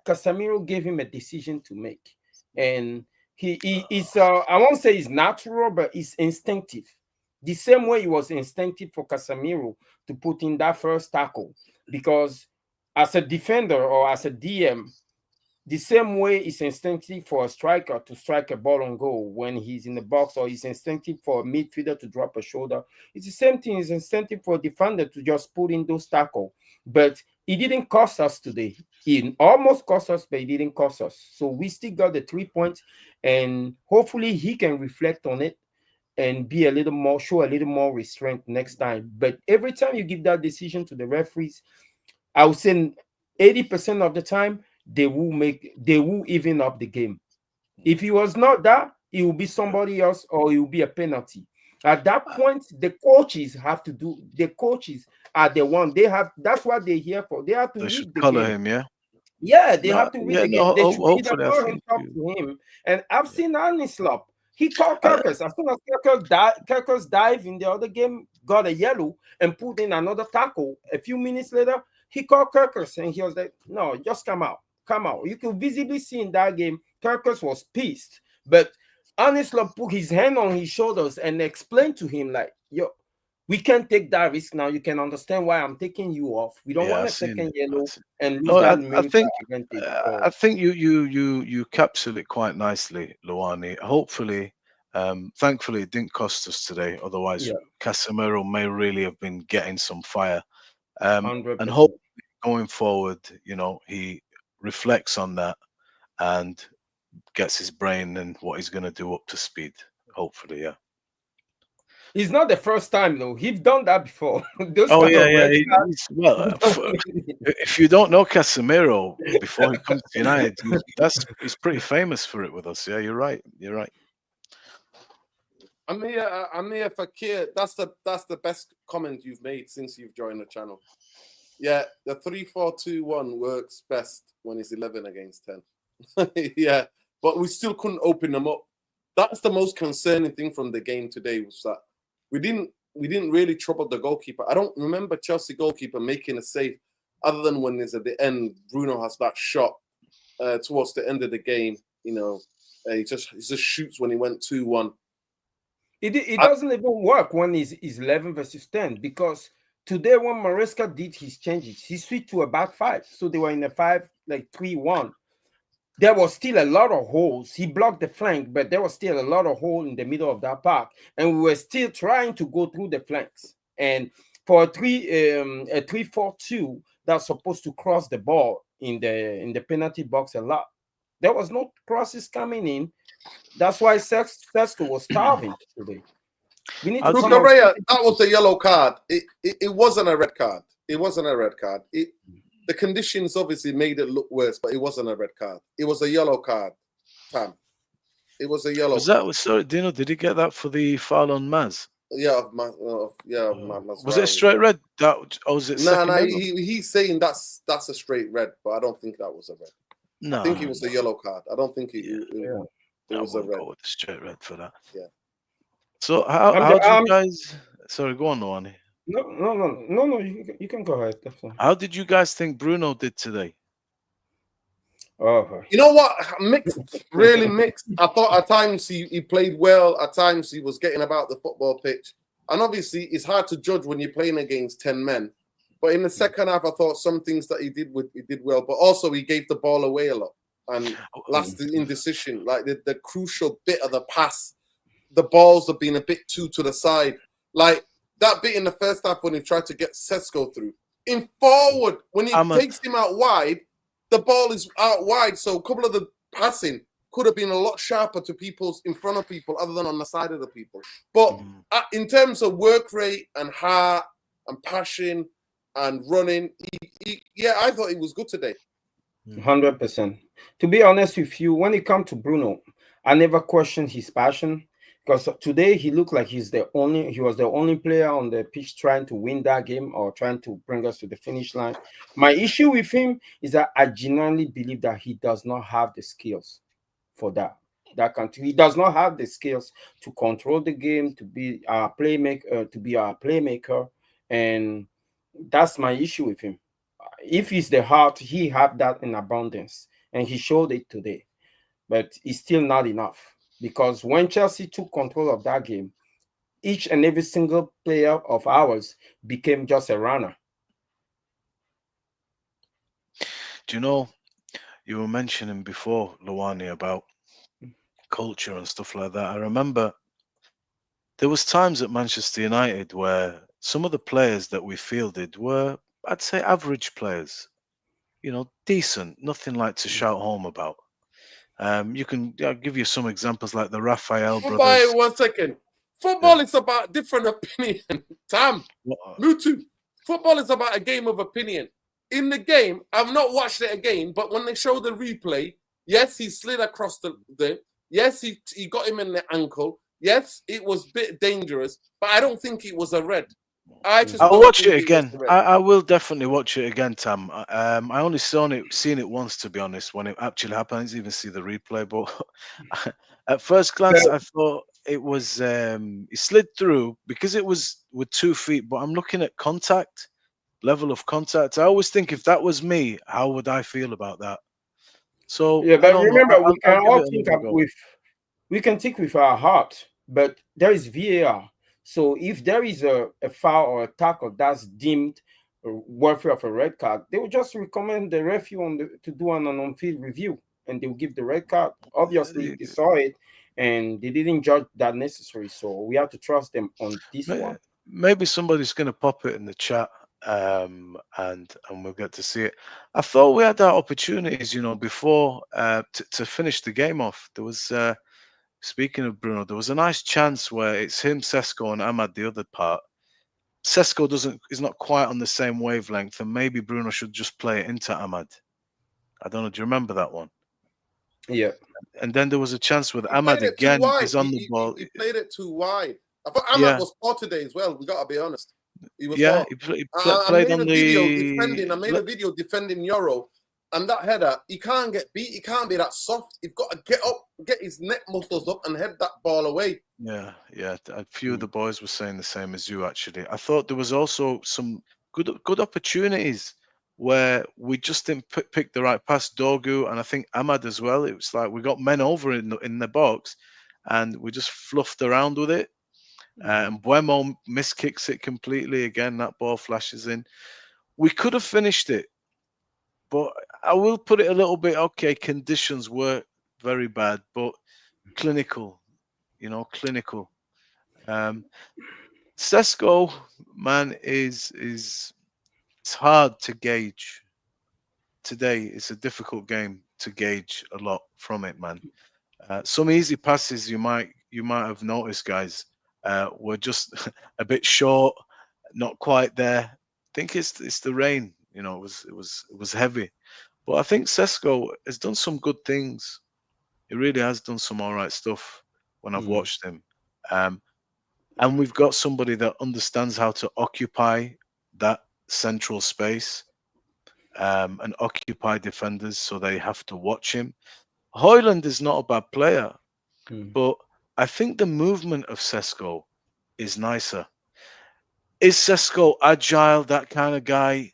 Casemiro gave him a decision to make, and he is I won't say it's natural, but it's instinctive. The same way it was instinctive for Casemiro to put in that first tackle, because as a defender or as a DM, the same way it's instinctive for a striker to strike a ball on goal when he's in the box, or it's instinctive for a midfielder to drop a shoulder. It's the same thing. It's instinctive for a defender to just put in those tackles. But it didn't cost us today. It almost cost us, but it didn't cost us. So we still got the 3 points, and hopefully he can reflect on it and be a little more, show a little more restraint next time. But every time you give that decision to the referees, I would say 80% of the time, they will even up the game. If it was not that, it will be somebody else, or it will be a penalty. At that point, the coaches have to do. The coaches are the one. They have. That's what they're here for. They have to They should read the color game. him, yeah. Yeah, they No, have to read yeah, the no. game. They should either Hopefully, I call him, think talk to him. And I've seen Anislop. He called I- Kirkus. As soon as Kirkus dive in the other game, got a yellow and put in another tackle. A few minutes later, he called Kirkus, and he was like, "No, just come out. Come out." You could visibly see in that game, Kirkus was pissed. But Anislop put his hand on his shoulders and explained to him, like, "Yo, we can't take that risk now. You can understand why I'm taking you off. We don't yeah, want a I've seen second it. yellow and lose No, that I main think advantage." I think you captured it quite nicely, Luani. Hopefully, thankfully, it didn't cost us today. Otherwise, Yeah, Casemiro may really have been getting some fire. And 100%. hopefully, going forward, he reflects on that and gets his brain and what he's going to do up to speed. Hopefully, yeah. It's not the first time though. He's done that before. Those Oh kind yeah, of yeah. red cards. Well, if you don't know Casemiro before he comes to United, he's pretty famous for it with us. Yeah, you're right. You're right. Amir Fakir, that's the best comment you've made since you've joined the channel. Yeah, the 3-4-2-1 works best when it's 11 against 10. Yeah, but we still couldn't open them up. That's the most concerning thing from the game today, was that we didn't really trouble the goalkeeper. I don't remember Chelsea goalkeeper making a save, other than when it's at the end. Bruno has that shot towards the end of the game. He just shoots when he went 2-1. It doesn't even work when it's 11 versus 10, because today when Maresca did his changes, he switched to a back five. So they were in a 5-3-1. There was still a lot of holes. He blocked the flank, but there was still a lot of hole in the middle of that park, and we were still trying to go through the flanks. And for a 3-4-2 that's supposed to cross the ball in the penalty box a lot, there was no crosses coming in. That's why Sesco was starving today. We need to Cucurella, that was a yellow card. It wasn't a red card. It wasn't a red card. The conditions obviously made it look worse, but it wasn't a red card. It was a yellow card, Tam. It was a yellow. Sorry, Dino? Did he get that for the foul on Maz? Yeah, Was it a straight red? Was it second? No. He's saying that's a straight red, but I don't think that was a red. No, I think it was a yellow card. I don't think it was a red. Go with the straight red for that. Yeah. So how did you guys? Sorry, go on, Luani. No. You can go ahead. How did you guys think Bruno did today? Oh, you know what? Mixed, really mixed. I thought at times he played well. At times he was getting about the football pitch. And obviously, it's hard to judge when you're playing against 10 men. But in the second half, I thought some things that he did well. But also, he gave the ball away a lot. And last indecision, like the crucial bit of the pass, the balls have been a bit too to the side. Like that bit in the first half when he tried to get Sesco through. In forward, when he takes him out wide, the ball is out wide. So a couple of the passing could have been a lot sharper to people's in front of people other than on the side of the people. But in terms of work rate and heart and passion and running, I thought he was good today. 100%. To be honest with you, when it comes to Bruno, I never questioned his passion, because today he looked like he was the only player on the pitch trying to win that game or trying to bring us to the finish line. My issue with him is that I genuinely believe that he does not have the skills for that. that country. He does not have the skills to control the game, to be our playmaker, and that's my issue with him. If he's the heart, he have that in abundance, and he showed it today. But it's still not enough, because when Chelsea took control of that game, each and every single player of ours became just a runner. Do you know, you were mentioning before, Luani, about culture and stuff like that. I remember there was times at Manchester United where some of the players that we fielded were, I'd say, average players. You know, decent, nothing like to shout home about. You can I'll give you some examples like the Raphael brothers. 1 second. Football is about different opinion. Tam, Mutu. Football is about a game of opinion. In the game, I've not watched it again, but when they show the replay, yes, he slid across the yes, he got him in the ankle. Yes, it was a bit dangerous, but I don't think it was a red. I'll watch it again. I will definitely watch it again, Tam. I only seen it once, to be honest, when it actually happened. I didn't even see the replay, but at first glance, I thought it was he slid through because it was with 2 feet. But I'm looking at contact, level of contact. I always think, if that was me, how would I feel about that? So yeah, but remember, we can all think we can think with our heart, but there is VAR. So if there is a foul or a tackle that's deemed worthy of a red card, they will just recommend the referee to do an on-field review, and they will give the red card. Obviously, they saw it and they didn't judge that necessary. So we have to trust them on this one. Maybe somebody's going to pop it in the chat, and we'll get to see it. I thought we had our opportunities, you know, before to finish the game off. There was. Speaking of Bruno, there was a nice chance where it's him, Sesco, and Ahmad the other part. Sesco is not quite on the same wavelength, and maybe Bruno should just play it into Ahmad. I don't know. Do you remember that one? Yeah. And then there was a chance with Ahmad again. He's on the ball. He played it too wide. I thought Ahmad was poor today as well. We got to be honest. He was poor. He played on I made a video defending Euro. And that header, he can't get beat. He can't be that soft. He's got to get up, get his neck muscles up, and head that ball away. Yeah. A few of the boys were saying the same as you. Actually, I thought there was also some good opportunities where we just didn't pick the right pass. Dorgu and I think Ahmad as well. It was like we got men over in the box, and we just fluffed around with it. And Buemo miskicks it completely. Again, that ball flashes in. We could have finished it. But I will put it a little bit, okay, conditions were very bad, but clinical, you know, clinical. Sesco, man, it's hard to gauge. Today, it's a difficult game to gauge a lot from it, man. Some easy passes you might have noticed, guys, were just a bit short, not quite there. I think it's the rain. You know, it was heavy, but I think Sesco has done some good things. He really has done some all right stuff when I've watched him, and we've got somebody that understands how to occupy that central space, and occupy defenders, so they have to watch him. Højlund is not a bad player, but I think the movement of Sesco is nicer. Is Sesco agile, that kind of guy?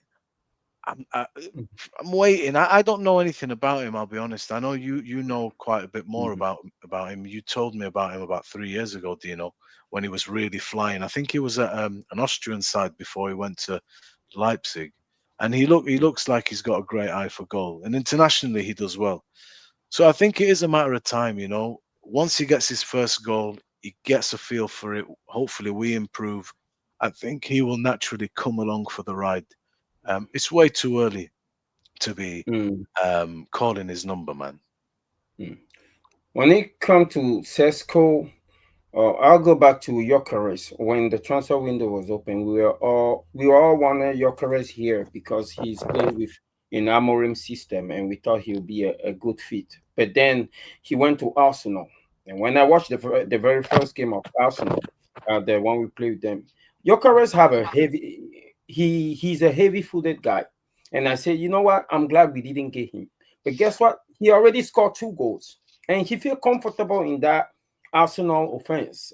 I'm waiting. I don't know anything about him, I'll be honest. I know you know quite a bit more about him. You told me about him about 3 years ago, Dino, when he was really flying. I think he was at an Austrian side before he went to Leipzig. And he looks like he's got a great eye for goal. And internationally, he does well. So I think it is a matter of time, you know. Once he gets his first goal, he gets a feel for it. Hopefully we improve. I think he will naturally come along for the ride. It's way too early to be calling his number, man. When it comes to Sesco, I'll go back to Gyökeres. When the transfer window was open, we were all wanted Gyökeres here because he's playing with an Amorim system, and we thought he would be a good fit. But then he went to Arsenal, and when I watched the very first game of Arsenal, the one we played with them, Gyökeres have a heavy. He's a heavy-footed guy, and I said, you know what? I'm glad we didn't get him. But guess what? He already scored 2 goals. and he feel comfortable in that Arsenal offense,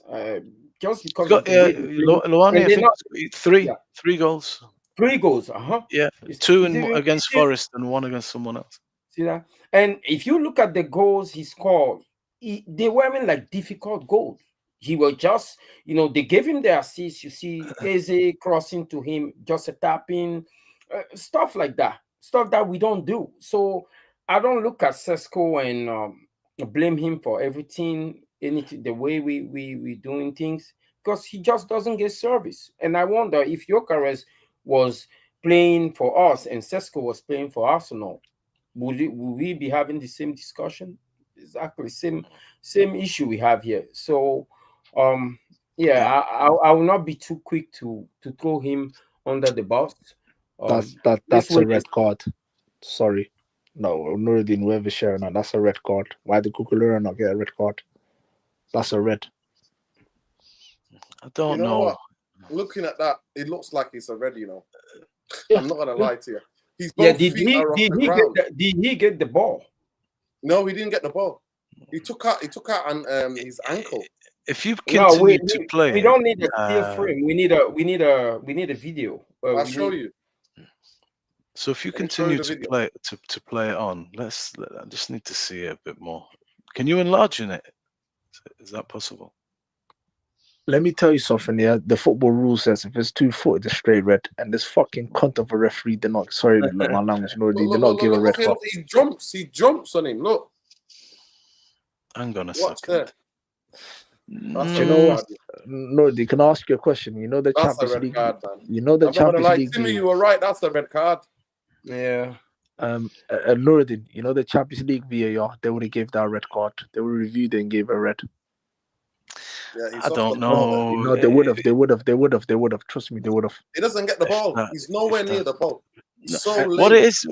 just He's because of got the way they play. Luani, And I they're think, not, three yeah, three goals. 3 goals. Yeah, It's, two it's even, against Forest and one against someone else. see that? And if you look at the goals he scored, they weren't like difficult goals. He was just, they gave him the assist. You see, Eze crossing to him, just a tapping, stuff like that. Stuff that we don't do. So I don't look at Sesco and blame him for everything, anything, the way we doing things, because he just doesn't get service. And I wonder if Gyökeres was playing for us and Sesco was playing for Arsenal, would we be having the same discussion? Exactly same issue we have here. So yeah, I will not be too quick to throw him under the bus. That's a red card. Sorry. No, Nuruddin, whoever sharing that, that's a red card. Why did Cucurella not get a red card? That's a red. I don't You know know. what? Looking at that, it looks like it's a red, Yeah. I'm not gonna lie to you. His Yeah, both feet are off the ground. Did he get the ball? No, he didn't get the ball. He took out his ankle. If you No, continue to play, we don't need a still frame. We need a video. I'll show you. So if you continue to play it on, I just need to see it a bit more. Can you enlarge in it? Is that possible? Let me tell you something, yeah. The football rule says if it's 2-footed, it's straight red. And this fucking cunt of a referee did not, sorry, my language, no, they did not give a red card. He jumps on him. Look. Hang on a Watch second. You know what? No, they can ask you a question. You know the that's Champions League. Card, man. You know the Champions League. Timmy, you were right. That's a red card. Yeah. Nuruddin, you know the Champions League VAR. They would have gave that a red card. They would reviewed it and gave a red. Yeah, I don't know. No, they would have. Trust me, they would have. He doesn't get the ball. He's nowhere near the ball. He's so late. What it is,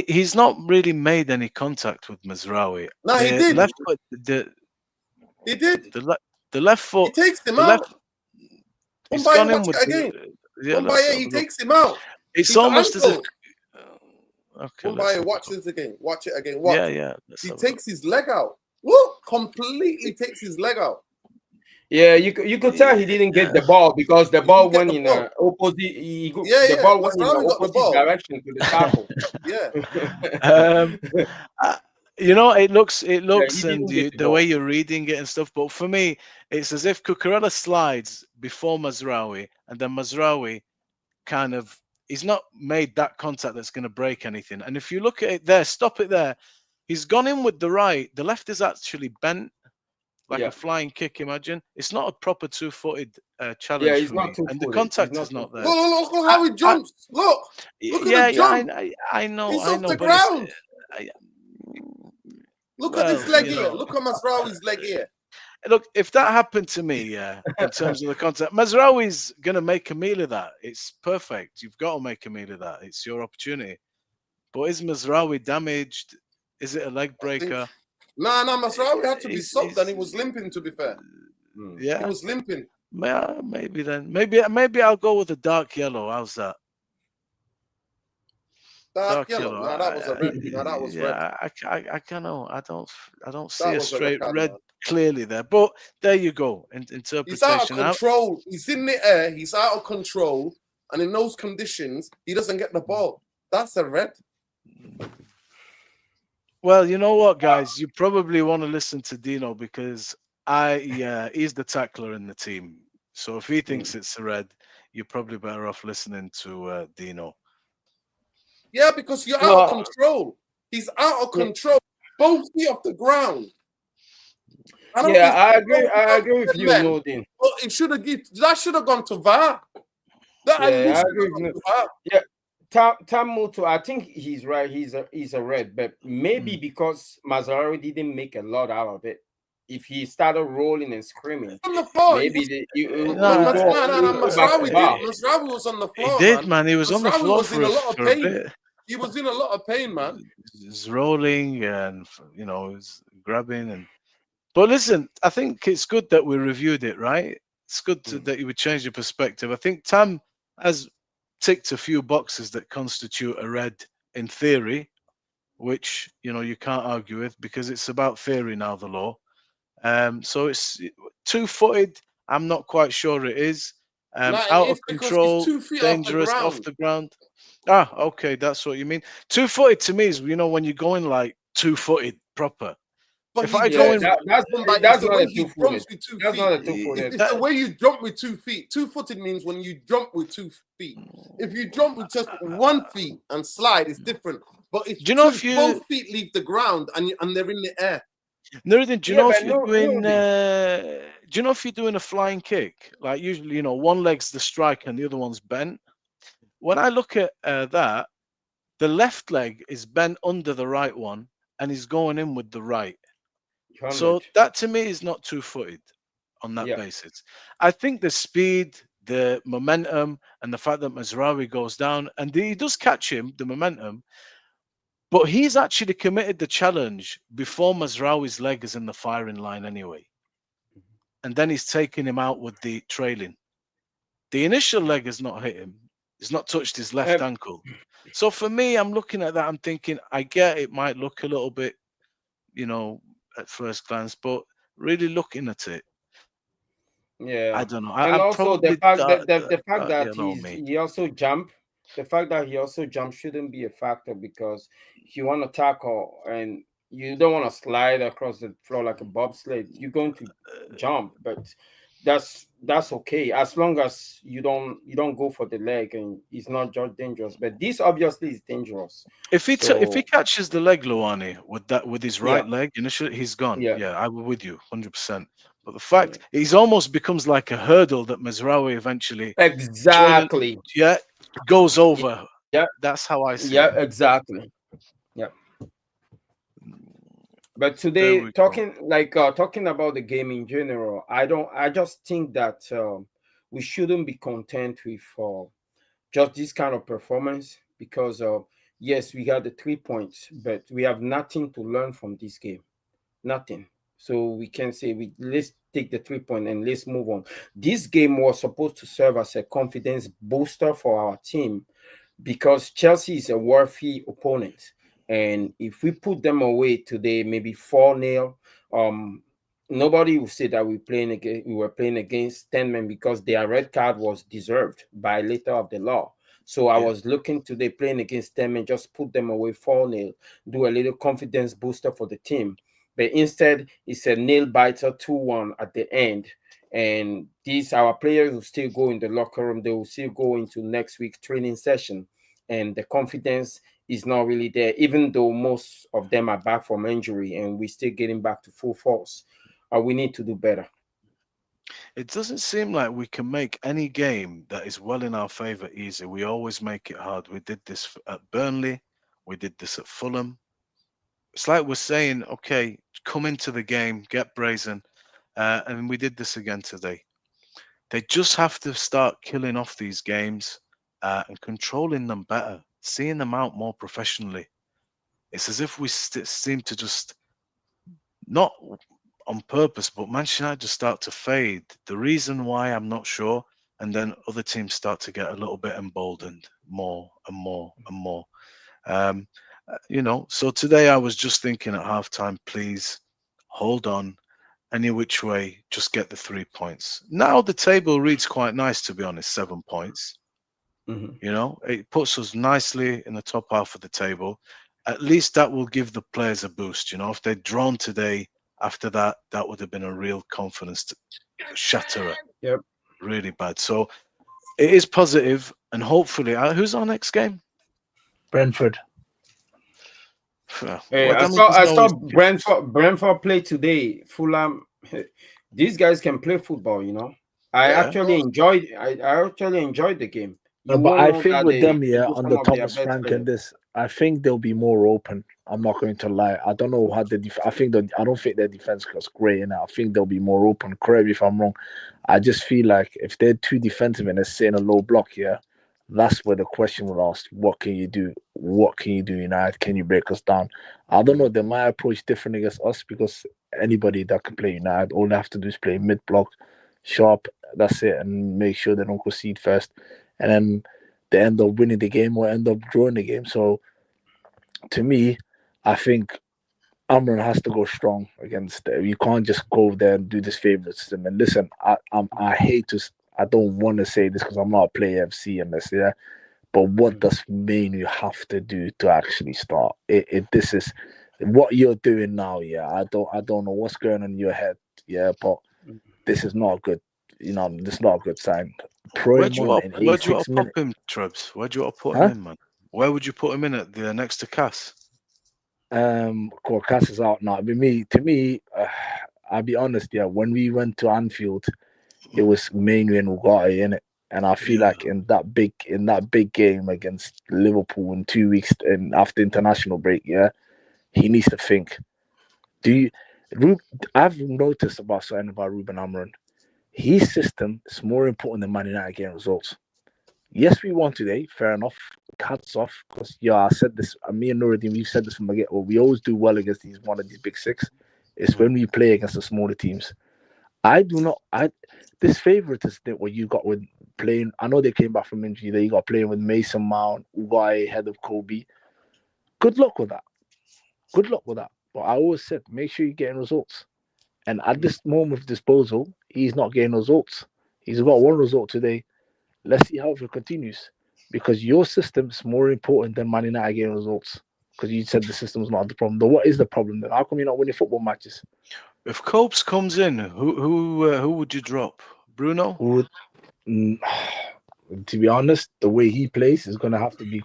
he's not really made any contact with Mazraoui. No, he did. Left foot, he did. The left foot. He takes him out. He's gone in with again. He takes him out. It's almost as if. Okay. Watch this again. Watch it again. Watch. Yeah. He takes his leg out. Woo! Completely takes his leg out. Yeah, you could tell he didn't get the ball because the ball went in the opposite. The ball went in the opposite direction to the tackle. It looks, and the way you're reading it and stuff. But for me, it's as if Cucurella slides before Mazraoui, and then Mazraoui he's not made that contact that's going to break anything. And if you look at it there, stop it there. He's gone in with the right. The left is actually bent. Like a flying kick, imagine. It's not a proper 2-footed challenge. Yeah, he's not 2-footed. And the contact is not there. Look how he jumps. Look at the jump. I know. He's off the ground. Look at his leg here. Look at Mazraoui's leg here. Look, if that happened to me, in terms of the contact, Mazraoui's going to make a meal of that. It's perfect. You've got to make a meal of that. It's your opportunity. But is Mazraoui damaged? Is it a leg breaker? No, Mazraoui had to be soaked and he was limping, to be fair. Yeah. He was limping. Maybe then. Maybe I'll go with the dark yellow. How's that? Dark yellow. No, that was a red. No, that was red. I cannot. I don't see a straight red clearly there. But there you go. Interpretation. He's out of control. He's in the air. He's out of control. And in those conditions, he doesn't get the ball. That's a red. Well, you know what, guys? You probably want to listen to Dino because he's the tackler in the team. So if he thinks it's a red, you're probably better off listening to Dino. Yeah, because you're out of control. He's out of control. Both feet off the ground. I agree with you, Nordin. Well, that should have gone to VAR. I agree with you. Yeah. Tamuto, I think he's right. He's a red, but maybe because Mazraoui didn't make a lot out of it. If he started rolling and screaming, on the floor. Maybe Mazraoui was on the floor. He did, man. He was on the floor for a bit. He was in a lot of pain, man. He's rolling and he's grabbing But listen, I think it's good that we reviewed it, right? It's good that you would change your perspective. I think Tam has ticked a few boxes that constitute a red in theory. which you can't argue with because it's about theory now, the law. So it's 2-footed. I'm not quite sure it is. No, it Out is of because it's control, 2 feet dangerous, off off the ground. Ah, okay, that's what you mean. 2-footed to me is when you're going like 2-footed proper. But If you I Yeah, go jump in, it's that's the not way a he two-footed. jumps with 2 That's feet. not a two-footed. It's the way you jump with 2 feet. 2-footed means when you jump with 2 feet. If you jump with just 1 feet and slide, it's different. But it's do you know if both feet leave the ground and they're in the air. Nuruddin, do you Yeah, know but if you're doing? Nuruddin. Do you know if you're doing a flying kick? Like usually, one leg's the strike and the other one's bent. When I look at that, the left leg is bent under the right one, and he's going in with the right. 100. So that to me is not 2-footed on that Yeah. basis. I think the speed, the momentum, and the fact that Mazraoui goes down and he does catch him, the momentum, but he's actually committed the challenge before Mazraoui's leg is in the firing line anyway. And then he's taking him out with the trailing. The initial leg has not hit him. He's not touched his left ankle. So for me, I'm looking at that. I'm thinking, I get it might look a little bit, at first glance, but really looking at it, Yeah, I don't know. and I'm also the probably fact that the fact that me. he also jumped, the fact that he also jumped shouldn't be a factor because if you want to tackle and you don't want to slide across the floor like a bobsled, you're going to jump, but that's okay as long as you don't go for the leg and it's not just dangerous. But this obviously is dangerous. If he So catches the leg, Luani, with his right yeah, leg initially, he's gone. yeah, Yeah, I'm with you 100%. But the fact he's almost becomes like a hurdle that Mazraoui eventually exactly. goes over. Yeah, That's how I see yeah, it. exactly. Yeah. But There today, we go. talking about the game in general, I just think that we shouldn't be content with just this kind of performance because yes, we got the 3 points, but we have nothing to learn from this game, nothing. So we can say let's take the 3 point and let's move on. This game was supposed to serve as a confidence booster for our team because Chelsea is a worthy opponent. And if we put them away today, maybe 4-0, nobody will say that we were playing against 10 men because their red card was deserved by letter of the law. So I was looking today playing against 10 men, just put them away 4-0, do a little confidence booster for the team. But instead, it's a nail biter 2-1 at the end. And our players will still go in the locker room. They will still go into next week's training session. And the confidence is not really there, even though most of them are back from injury and we're still getting back to full force. We need to do better. It doesn't seem like we can make any game that is well in our favour easy. We always make it hard. We did this at Burnley. We did this at Fulham. It's like we're saying, okay, come into the game, get brazen. And we did this again today. They just have to start killing off these games and controlling them better, seeing them out more professionally. It's as if we seem to just, not on purpose, but Manchester United just start to fade. The reason why, I'm not sure. And then other teams start to get a little bit emboldened more and more and more. So today I was just thinking at halftime, please hold on. Any which way, just get the 3 points. Now the table reads quite nice, to be honest, 7 points. It puts us nicely in the top half of the table. At least that will give the players a boost. If they'd drawn today, after that, that would have been a real confidence shatterer. Yep. Really bad. So it is positive, and hopefully, who's our next game? Brentford. Hey, I saw Brentford play today. Fulham. These guys can play football. I actually enjoyed the game. No, but I think with them, under Thomas Frank and this, I think they'll be more open. I'm not going to lie. I don't know how I don't think their defense was great, and I think they'll be more open. Correct me if I'm wrong. I just feel like if they're too defensive and they're sitting a low block here, that's where the question will ask: what can you do? What can you do, United? Can you break us down? I don't know. They might approach different against us because anybody that can play United, all they have to do is play mid block, sharp. That's it, and make sure they don't concede first. And then they end up winning the game or end up drawing the game. So, to me, I think Amran has to go strong against it. You can't just go there and do this favoritism. And listen, I hate to, I don't want to say this because I'm not a player FC and this, yeah. But what does Manu have to do to actually start? This is what you're doing now, yeah. I don't know what's going on in your head, yeah. But this is not good. This is not a good sign. Pro Where'd him you on up? in Where'd you 86 up pop minutes. him, Trebs? Where'd you up put him Huh? in, man? Where would you put him in at the next to Cass? Cass is out now. But to me, I'll be honest, yeah. When we went to Anfield, it was Manu and Ugarte in it. And I feel like in that big game against Liverpool in 2 weeks and after international break, yeah, he needs to think. I've noticed something about Ruben Amorim. His system is more important than Man United getting results. Yes, we won today. Fair enough. Hats off. Because I said this. Me and Nuruddin, we've said this from the get-go. We always do well against one of these big six. It's when we play against the smaller teams. This favoritism thing what you got with playing. I know they came back from injury. They got playing with Mason Mount, Uguay, head of Kobe. Good luck with that. But I always said, make sure you're getting results. And at this moment of disposal, he's not getting results. He's got one result today. Let's see how it continues. Because your system is more important than Man United getting results. Because you said the system's not the problem. But what is the problem then? How come you're not winning football matches? If Copes comes in, who would you drop? Bruno? To be honest, the way he plays is going to have to be...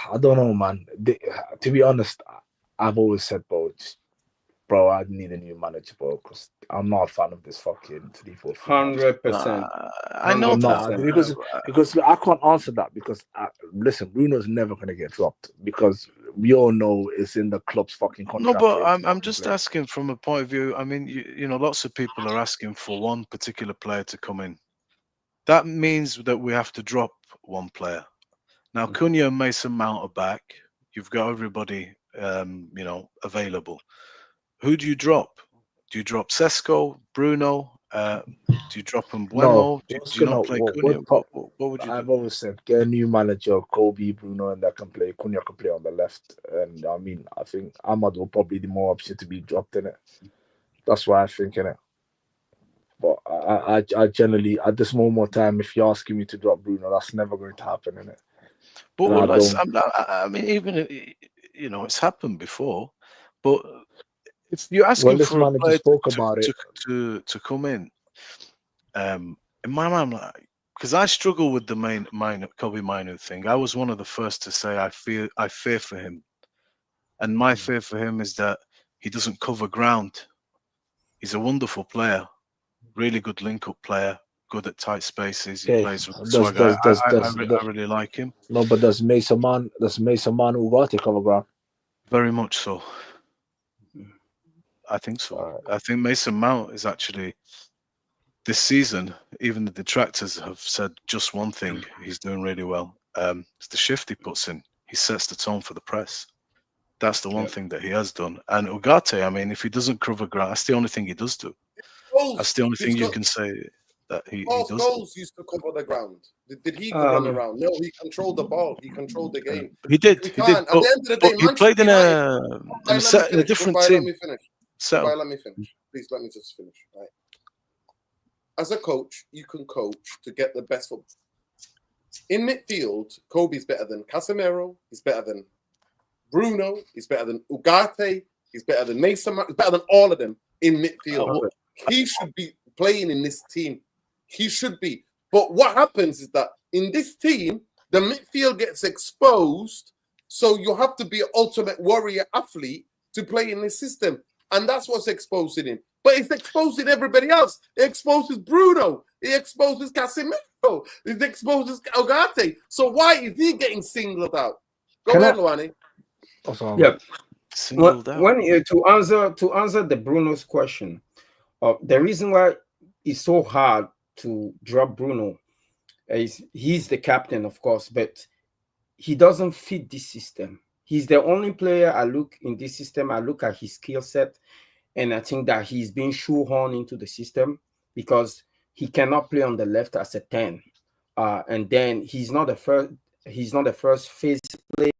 I don't know, man. To be honest, I've always said, bro, I need a new manager, bro, because I'm not a fan of this fucking 3-4-3. 100%. I know I'm not, that because I can't answer that because listen, Bruno's never gonna get dropped because we all know it's in the club's fucking contract. No, but I'm just asking from a point of view. I mean, you know, lots of people are asking for one particular player to come in. That means that we have to drop one player. Now, Cunha and Mason Mount are back. You've got everybody, available. Who do you drop? Do you drop Sesco, Bruno? Do you drop Mbuemo? No, do you not play Cunha? What would you do? I've always said get a new manager, Kobe, Bruno, and that can play. Cunha can play on the left, and I think Ahmad will probably be more option to be dropped in it. That's why I think in it. But I generally at this moment of time, if you're asking me to drop Bruno, that's never going to happen in it. But I mean, even it's happened before. But if you're asking for a player to come in, in my mind, because I struggle with the Kobe Minu thing. I was one of the first to say I fear for him, and my fear for him is that he doesn't cover ground. He's a wonderful player, really good link-up player, good at tight spaces. He plays with swag. I really like him. No, but does Mason Mount Ugarte cover ground? Very much so. I think so. Right. I think Mason Mount is actually this season. Even the detractors have said just one thing: he's doing really well. It's the shift he puts in. He sets the tone for the press. That's the one thing that he has done. And Ugarte, I mean, if he doesn't cover ground, that's the only thing he does do. That's the only thing you can say that he does. Goals used to cover the ground. Did he run around? No, he controlled the ball. He controlled the game. He did. At the end of the day, he played in a different team. Let me finish. Please let me just finish. Right. As a coach, you can coach to get the best football. In midfield, Kobe's better than Casemiro. He's better than Bruno. He's better than Ugarte. He's better than Mason Mount. He's better than all of them in midfield. He should be playing in this team. He should be. But what happens is that in this team, the midfield gets exposed. So you have to be an ultimate warrior athlete to play in this system. And that's what's exposing him. But it's exposing everybody else. It exposes Bruno. It exposes Casemiro. It exposes Ugarte. So why is he getting singled out? Go ahead, Luani. Yeah. To answer the Bruno's question, the reason why it's so hard to drop Bruno is he's the captain, of course, but he doesn't fit this system. He's the only player I look in this system. I look at his skill set, and I think that he's been shoehorned into the system because he cannot play on the left as a 10, and then he's not the first phase player.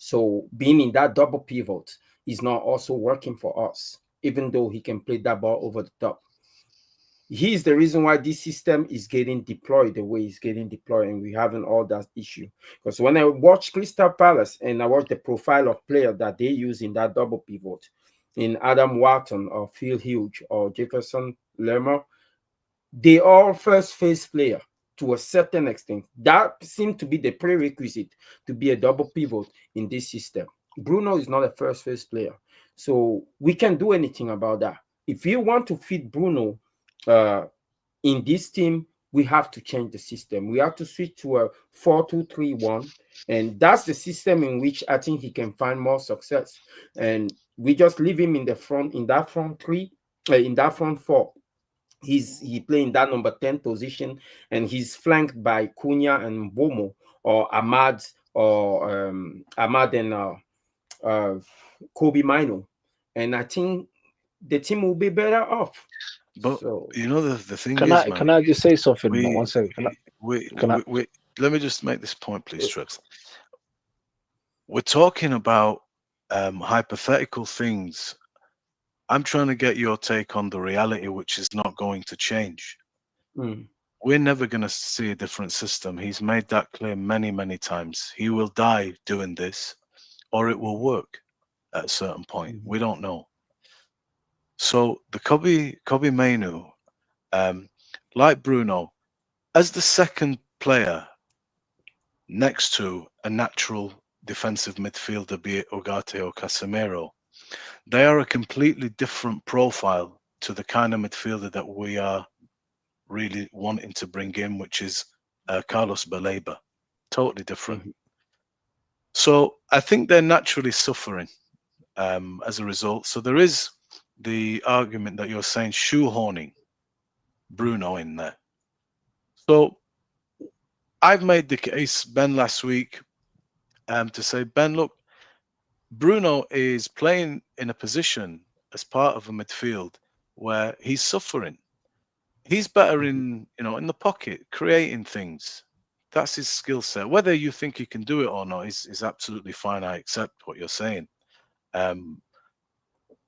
So being in that double pivot is not also working for us, even though he can play that ball over the top. He's the reason why this system is getting deployed the way it's getting deployed, and we're having all that issue. Because when I watch Crystal Palace and I watch the profile of player that they use in that double pivot, in Adam Wharton or Phil Hughes or Jefferson Lerma, they all first phase player to a certain extent. That seemed to be the prerequisite to be a double pivot in this system. Bruno is not a first phase player, so we can't do anything about that. If you want to fit Bruno in this team, we have to change the system. We have to switch to a 4-2-3-1, and that's the system in which I think he can find more success. And we just leave him in the front, in that front three, in that front four. He playing that number 10 position, and he's flanked by Cunha and Bomo, or Ahmad, or Ahmad and Kobe Mino. And I think the team will be better off. But so, you know the thing Can is, I just say something? we, 1 second. let me just make this point, please, Trex. We're talking about hypothetical things. I'm trying to get your take on the reality, which is not going to change. We're never going to see a different system. He's made that clear many, many times. He will die doing this, or it will work at a certain point. We don't know. So the Kobe Mainu, like Bruno, as the second player next to a natural defensive midfielder, be it Ugarte or Casemiro, they are a completely different profile to the kind of midfielder that we are really wanting to bring in, which is Carlos Baleba. Totally different. So I think they're naturally suffering as a result. So there is the argument that you're saying shoehorning Bruno in there. So I've made the case, Ben, last week to say, Ben, look, Bruno is playing in a position as part of a midfield where he's suffering. He's better in the pocket, creating things. That's his skill set. Whether you think he can do it or not is absolutely fine. I accept what you're saying.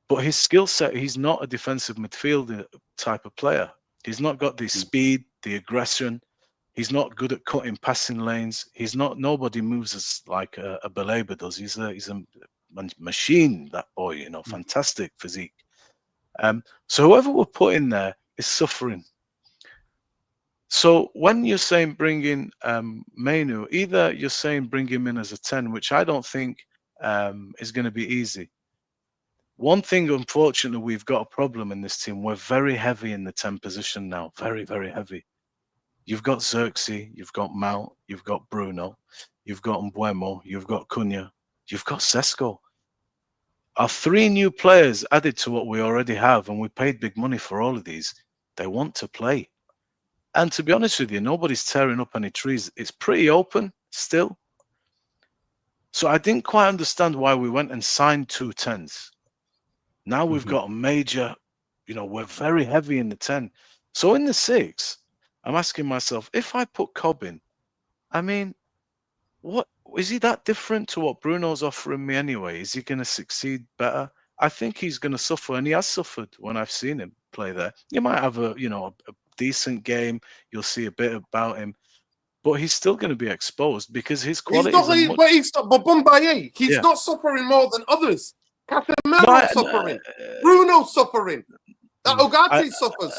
But his skill set, he's not a defensive midfielder type of player. He's not got the speed, the aggression. He's not good at cutting passing lanes. Nobody moves as like a baleba does. He's a machine, that boy, fantastic physique. So whoever we're put in there is suffering. So when you're saying bring in Mainu, either you're saying bring him in as a 10, which I don't think is going to be easy. One thing, unfortunately, we've got a problem in this team. We're very heavy in the 10 position now. Very, very heavy. You've got Xerxes, you've got Mount, you've got Bruno, you've got Mbuemo, you've got Cunha, you've got Sesco. Our 3 new players added to what we already have, and we paid big money for all of these. They want to play. And to be honest with you, nobody's tearing up any trees. It's pretty open still. So I didn't quite understand why we went and signed 2 10s. Now we've got a major, we're very heavy in the 10. So in the 6, I'm asking myself, if I put Cobb in, I mean, what is he that different to what Bruno's offering me anyway? Is he going to succeed better? I think he's going to suffer, and he has suffered when I've seen him play there. You might have a decent game. You'll see a bit about him, but he's still going to be exposed because his quality he's not suffering more than others. Casemiro suffering. Bruno suffering. That Ugarte suffers.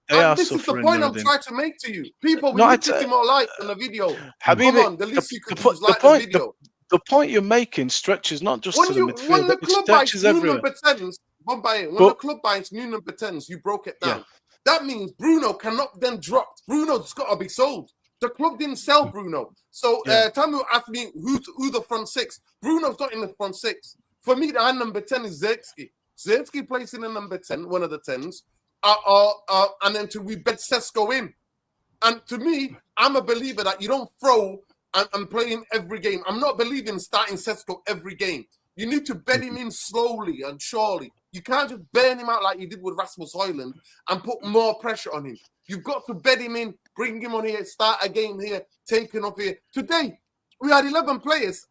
And this is the point I'm trying to make to you. People, we need 50 more likes on the video. Come on, the least you could do is like the video. The point you're making stretches not just to the midfield, when the it club stretches buys new everywhere. number 10s, when the club buys new number 10s, you broke it down. That means Bruno cannot then drop. Bruno's got to be sold. The club didn't sell Bruno. So Tamu asked me who the front 6. Bruno's not in the front 6. For me, our number 10 is Xerxes. Xerxes plays in the number 10, one of the 10s. And then we bet Sesco in. And to me, I'm a believer that you don't throw and play in every game. I'm not believing starting Sesco every game. You need to bed him in slowly and surely. You can't just burn him out like you did with Rasmus Højlund and put more pressure on him. You've got to bed him in, bring him on here, start a game here, take him off here. Today, we had 11 players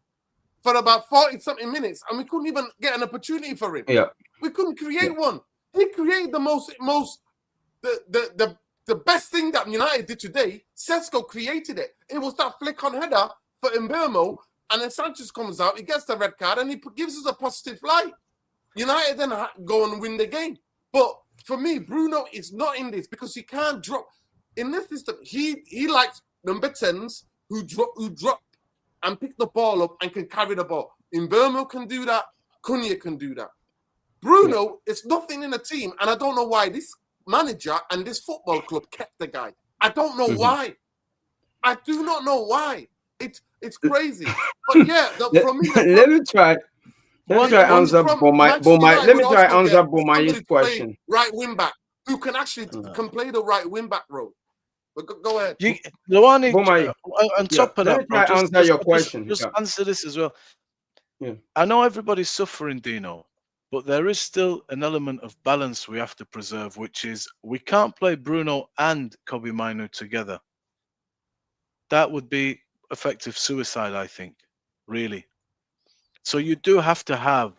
for about 40-something minutes, and we couldn't even get an opportunity for him. Yeah. We couldn't create one. He created the best thing that United did today. Sesco created it. It was that flick on header for Mbeumo, and then Sánchez comes out, he gets the red card, and he gives us a positive light. United then go and win the game. But for me, Bruno is not in this because he can't drop. In this system, he likes number 10s who drop and pick the ball up and can carry the ball. Mbeumo can do that. Cunha can do that. Bruno is nothing in the team, and I don't know why this manager and this football club kept the guy. I don't know why. I do not know why. It's crazy. But yeah, for me, let me try. Let me try answer Bomaye's question. Right wing back who can actually can play the right wing back role. But go ahead. Luani, Bomaye, on top of that, bro, answer your question. Just answer this as well. Yeah. I know everybody's suffering, Dino, but there is still an element of balance we have to preserve, which is we can't play Bruno and Kobbie Mainoo together. That would be effective suicide, I think, really. So you do have to have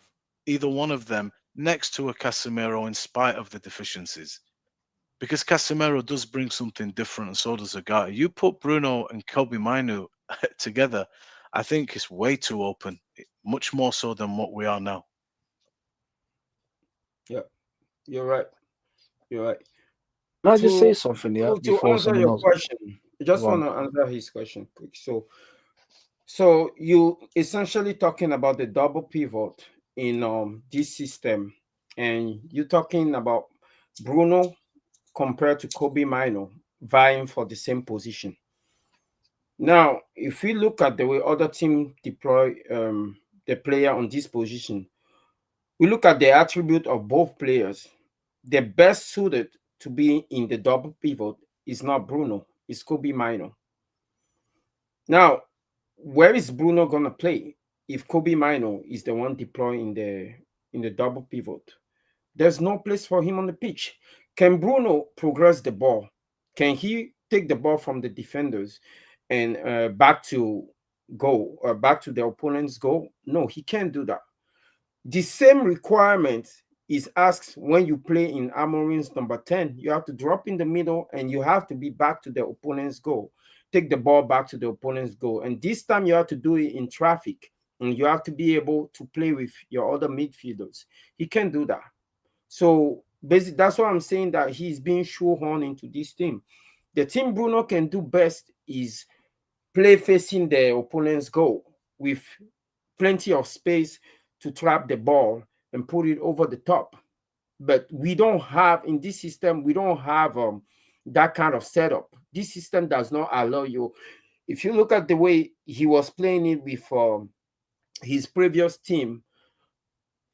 either one of them next to a Casemiro in spite of the deficiencies. Because Casemiro does bring something different, and so does Agati. You put Bruno and Kobbie Mainoo together, I think it's way too open, much more so than what we are now. Yeah, you're right. You're right. Can I just say something? Yeah, to answer your question, I just want to answer his question quick. So you essentially talking about the double pivot in this system, and you're talking about Bruno compared to Kobbie Mainoo vying for the same position. Now, if we look at the way other teams deploy the player on this position, we look at the attribute of both players. The best suited to be in the double pivot is not Bruno, it's Kobbie Mainoo. Now, where is Bruno gonna play if Kobbie Mainoo is the one deploying in the double pivot? There's no place for him on the pitch. Can Bruno progress the ball? Can he take the ball from the defenders and back to goal or back to the opponent's goal? No, he can't do that. The same requirement is asked when you play in Amorim's number 10. You have to drop in the middle and you have to be back to the opponent's goal. Take the ball back to the opponent's goal. And this time you have to do it in traffic. And you have to be able to play with your other midfielders. He can't do that. So basically, that's why I'm saying that he's being shoehorned into this team. The team Bruno can do best is play facing the opponent's goal with plenty of space to trap the ball and put it over the top. But we don't have, in this system, we don't have that kind of setup. This system does not allow you. If you look at the way he was playing it with his previous team,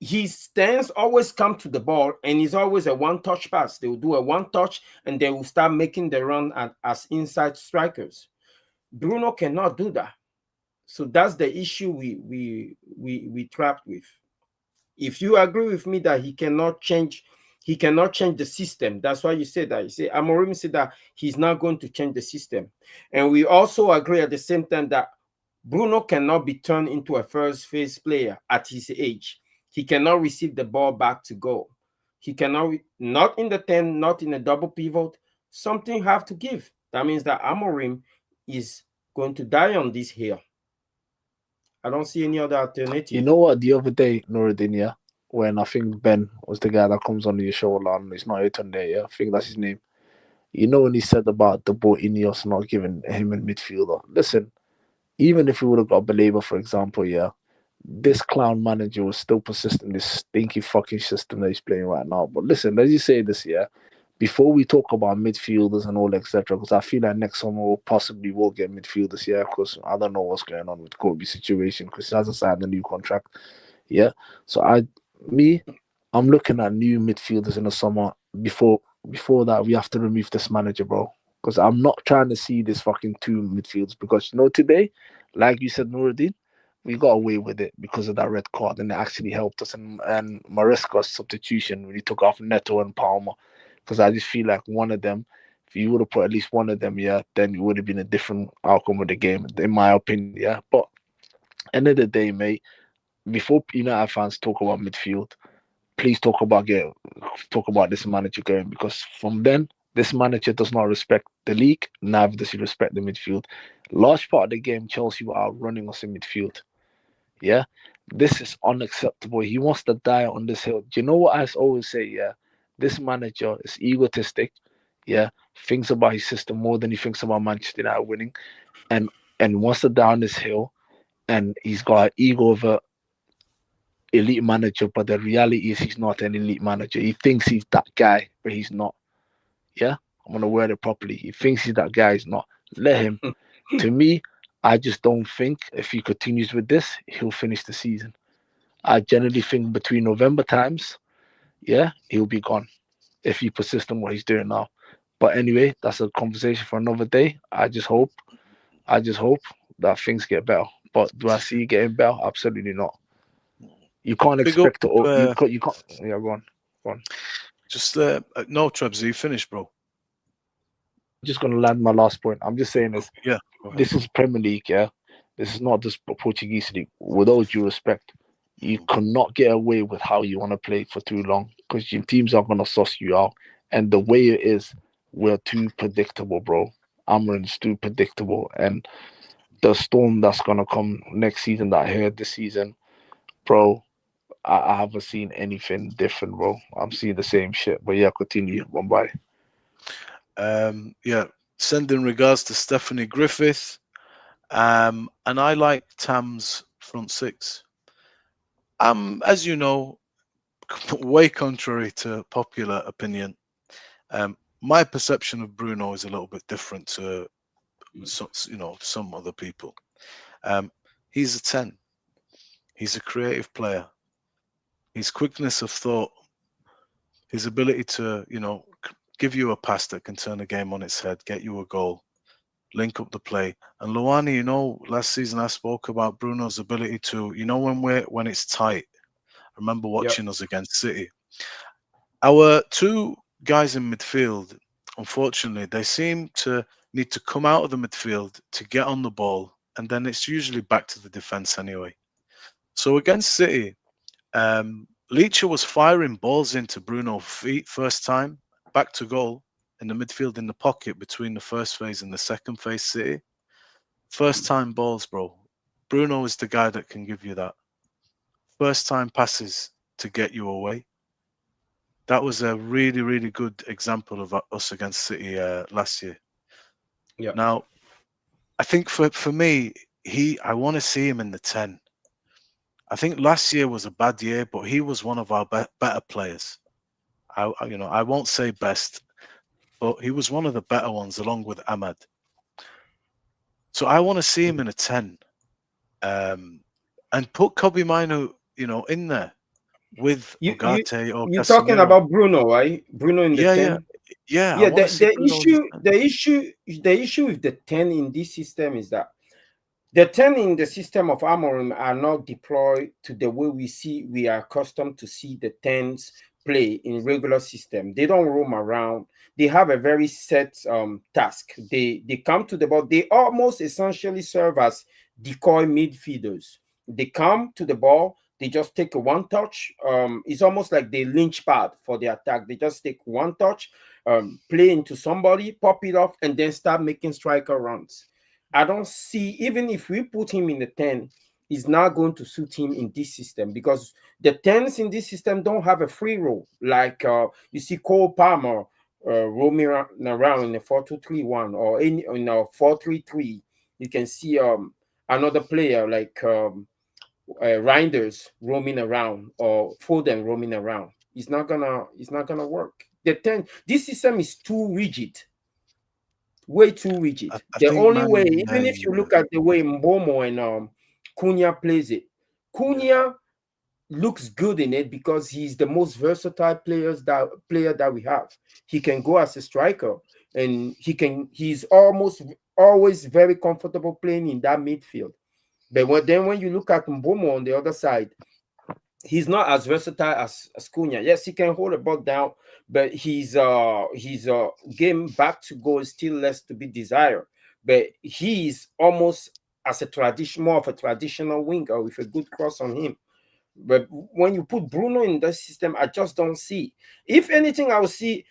his stance always come to the ball and it's always a one-touch pass. They will do a one-touch and they will start making the run as inside strikers. Bruno cannot do that. So that's the issue we trapped with. If you agree with me that he cannot change the system, that's why you said that. You say Amorim said that he's not going to change the system. And we also agree at the same time that Bruno cannot be turned into a first phase player at his age. He cannot receive the ball back to goal. He cannot, not in the 10, not in a double pivot. Something have to give. That means that Amorim is going to die on this hill. I don't see any other alternative. You know what? The other day, Nuruddin, yeah, when I think Ben was the guy that comes on your show a lot, and it's not here today, yeah, I think that's his name. You know when he said about the boy Ineos not giving him a midfielder. Listen, even if we would have got Baleba, for example, yeah, this clown manager was still persistent in this stinky fucking system that he's playing right now. But listen, let's just say this, yeah, before we talk about midfielders and all, etc., because I feel like next summer we'll possibly will get midfielders, yeah, because I don't know what's going on with Kobbie's situation, because he hasn't signed a new contract, yeah. So I'm looking at new midfielders in the summer. Before that, we have to remove this manager, bro, because I'm not trying to see this fucking two midfielders, because, you know, today, like you said, Nuruddin, we got away with it because of that red card, and it actually helped us. And Maresca's substitution really took off Neto and Palmer, because I just feel like one of them, if you would have put at least one of them, yeah, then it would have been a different outcome of the game, in my opinion, yeah. But End of the day, mate, before United fans talk about midfield, please talk about this manager going, because from then this manager does not respect the league, neither does he respect the midfield. Large part of the game, Chelsea were outrunning us in midfield. Yeah, this is unacceptable. He wants to die on this hill. Do you know what I always say? Yeah, this manager is egotistic. Yeah, thinks about his system more than he thinks about Manchester United winning, and wants to die on this hill. And he's got an ego of a elite manager, but the reality is he's not an elite manager. He thinks he's that guy, but he's not. Yeah, I'm gonna word it properly. He thinks he's that guy. He's not. Let him. To me, I just don't think if he continues with this, he'll finish the season. I generally think between November times, yeah, he'll be gone if he persists on what he's doing now. But anyway, that's a conversation for another day. I just hope that things get better. But do I see it getting better? Absolutely not. You can't expect to. You can't. Yeah, go on. Just no, Trebs, you finished, bro. Just gonna land my last point. I'm just saying this. Yeah. This is Premier League, yeah. This is not just Portuguese league. With all due respect, you cannot get away with how you want to play for too long, because your teams are gonna suss you out. And the way it is, we're too predictable, bro. Amorim's too predictable, and the storm that's gonna come next season that I heard this season, bro. I haven't seen anything different, bro. I'm seeing the same shit. But yeah, continue. One by. Yeah, sending regards to Stephanie Griffith. And I like Tam's front six. As you know, way contrary to popular opinion, my perception of Bruno is a little bit different to some other people. He's a 10. He's a creative player. His quickness of thought, his ability to, give you a pass that can turn a game on its head, get you a goal, link up the play. And Luani, last season I spoke about Bruno's ability to, when it's tight. I remember watching us against City. Our two guys in midfield, unfortunately, they seem to need to come out of the midfield to get on the ball, and then it's usually back to the defense anyway. So against City, Leacher was firing balls into Bruno's feet first time, back to goal, in the midfield in the pocket between the first phase and the second phase City. First time balls, bro. Bruno is the guy that can give you that. First time passes to get you away. That was a really, really good example of us against City last year. Yeah. Now, I think for me, I want to see him in the 10. I think last year was a bad year, but he was one of our better players. I won't say best, but he was one of the better ones along with Ahmad. So I want to see him in a 10, and put Kobe Mino, in there with Ugarte or you're Casemiro. talking about Bruno, right? Bruno in the 10. Yeah. The issue with the 10 in this system is that the 10 in the system of Amorim are not deployed to the way we are accustomed to see the 10s play in regular system. They don't roam around. They have a very set task. They come to the ball. They almost essentially serve as decoy midfielders. They come to the ball. They just take a one touch. It's almost like they lynch pad for the attack. They just take one touch, play into somebody, pop it off, and then start making striker runs. I don't see, even if we put him in the 10, he's not going to suit him in this system, because the 10s in this system don't have a free role. Like you see Cole Palmer roaming around in a 4-2-3-1 or in a 4-3-3. You can see another player like Reinders roaming around, or Foden roaming around. It's not gonna work. The 10, this system is too rigid. Way too rigid. The only way, even if you look at the way Mbomo and Cunha plays it, Cunha looks good in it because he's the most versatile player that we have. He can go as a striker, and he's almost always very comfortable playing in that midfield. But when you look at Mbomo on the other side, he's not as versatile as Cunha. Yes, he can hold a ball down, but his game back to goal is still less to be desired. But he's almost as a more of a traditional winger with a good cross on him. But when you put Bruno in the system, I just don't see. If anything, I would say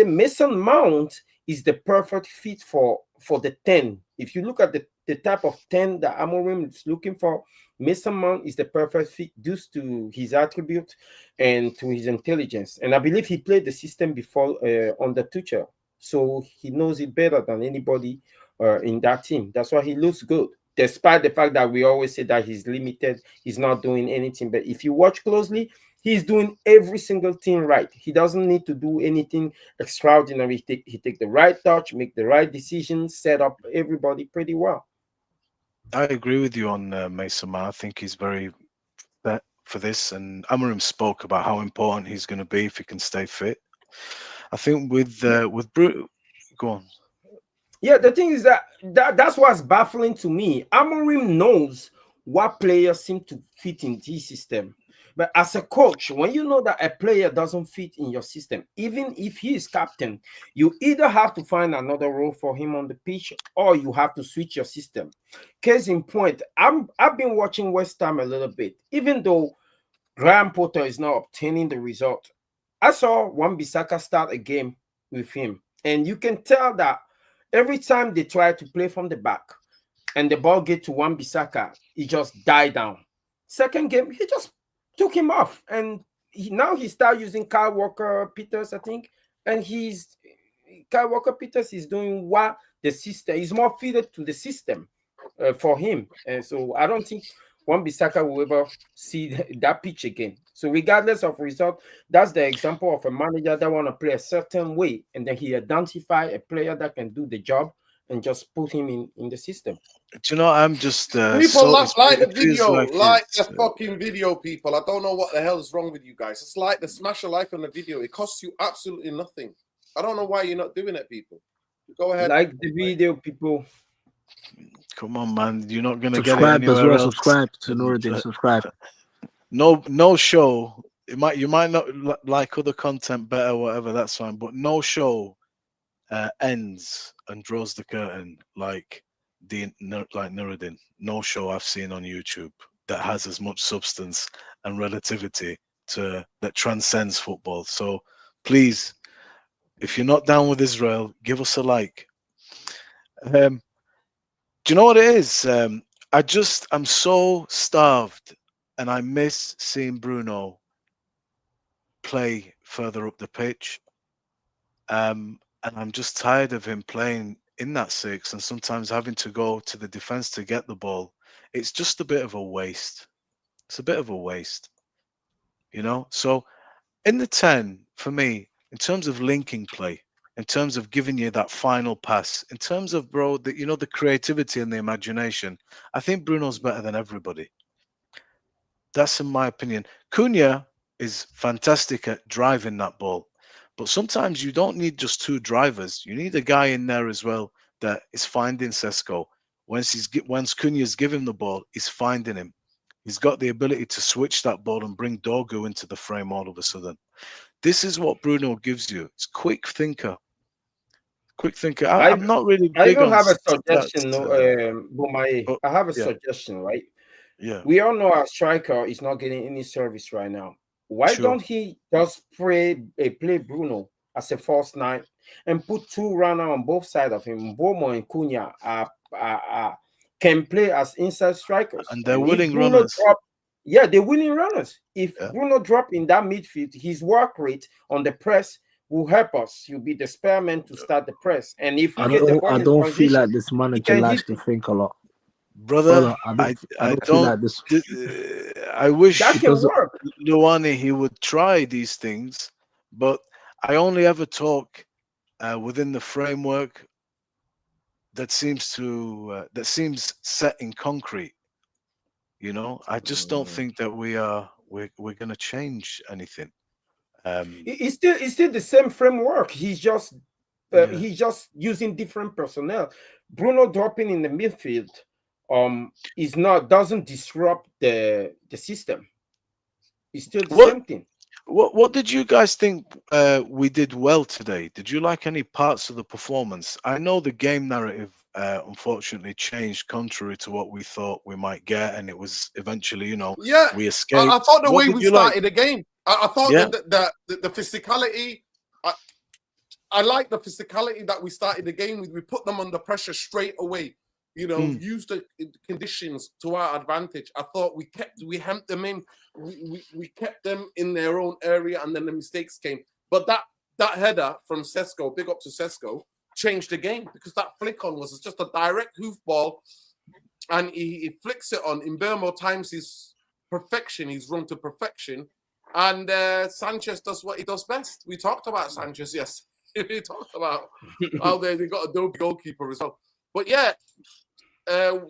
Mason Mount is the perfect fit for the 10. If you look at the type of 10 that Amorim is looking for, Mason Mount is the perfect fit due to his attribute and to his intelligence. And I believe he played the system before under Tuchel, so he knows it better than anybody in that team. That's why he looks good, despite the fact that we always say that he's limited, he's not doing anything. But if you watch closely, he's doing every single thing right. He doesn't need to do anything extraordinary. He take the right touch, make the right decisions, set up everybody pretty well. I agree with you on Mason Mount. I think he's very fit for this, and Amorim spoke about how important he's going to be if he can stay fit. I think with Bruno, go on. Yeah, the thing is that's what's baffling to me. Amorim knows what players seem to fit in this system. But as a coach, when you know that a player doesn't fit in your system, even if he is captain, you either have to find another role for him on the pitch or you have to switch your system. Case in point, I've been watching West Ham a little bit, even though Graham Potter is not obtaining the result. I saw Wan-Bissaka start a game with him, and you can tell that every time they try to play from the back and the ball get to Wan-Bissaka, he just died down. Second game, he just took him off, and now he started using Kyle Walker-Peters, I think, and Kyle Walker-Peters is doing what the system is more fitted to the system for him, and so I don't think Wan-Bissaka will ever see that pitch again. So regardless of result, that's the example of a manager that want to play a certain way, and then he identify a player that can do the job and just put him in the system. Do you know, I'm just people like the it feels video, like it's, the fucking video, people. I don't know what the hell is wrong with you guys. It's like the smash a like on the video. It costs you absolutely nothing. I don't know why you're not doing it, people. Go ahead. Like the video, people. Come on, man. You're not gonna get it Subscribe as anywhere well. else. Subscribe to Nuruddin. Subscribe. No show. You might not like other content better, whatever. That's fine. But no show ends and draws the curtain like Nuruddin. No show I've seen on YouTube that has as much substance and relativity that transcends football. So please, if you're not down with Israel, give us a like. Do you know what it is? I'm so starved, and I miss seeing Bruno play further up the pitch. And I'm just tired of him playing in that 6 and sometimes having to go to the defense to get the ball. It's just a bit of a waste. It's a bit of a waste, you know? So in the 10, for me, in terms of linking play, in terms of giving you that final pass, in terms of, bro, the creativity and the imagination, I think Bruno's better than everybody. That's in my opinion. Cunha is fantastic at driving that ball. But sometimes you don't need just 2 drivers. You need a guy in there as well that is finding Sesco. Once Cunha's given the ball, he's finding him. He's got the ability to switch that ball and bring Dorgu into the frame all of a sudden. This is what Bruno gives you. It's quick thinker. Quick thinker. I'm not really big I don't on have a suggestion, but, I have a suggestion, right? Yeah. We all know our striker is not getting any service right now. Why don't he just play Bruno as a false 9 and put 2 runners on both sides of him? Bomo and Cunha can play as inside strikers. And they're winning runners. They're winning runners. If Bruno drop in that midfield, his work rate on the press will help us. He'll be the spare man to start the press. And if we get the ball, I don't feel like this manager likes to think a lot. Brother, I don't feel like this. I wish that can work. Luani, he would try these things, but I only ever talk within the framework that seems set in concrete. You know, I just don't think that we're going to change anything. It's still the same framework. He's just using different personnel. Bruno dropping in the midfield doesn't disrupt the system. It's still the same thing. What did you guys think we did well today? Did you like any parts of the performance? I know the game narrative unfortunately changed contrary to what we thought we might get, and it was eventually, Yeah, we escaped. I thought the What way did we you like? started the game, I thought Yeah. the physicality. I like the physicality that we started the game with. We put them under pressure straight away. Use the conditions to our advantage. I thought we hemmed them in. We kept them in their own area, and then the mistakes came. But that header from Sesco, big up to Sesco, changed the game, because that flick on was just a direct hoof ball, and he flicks it on. Mbeumo times his perfection, his run to perfection, and Sánchez does what he does best. We talked about Sánchez, yes. We talked about how they got a dope goalkeeper as well. But yeah,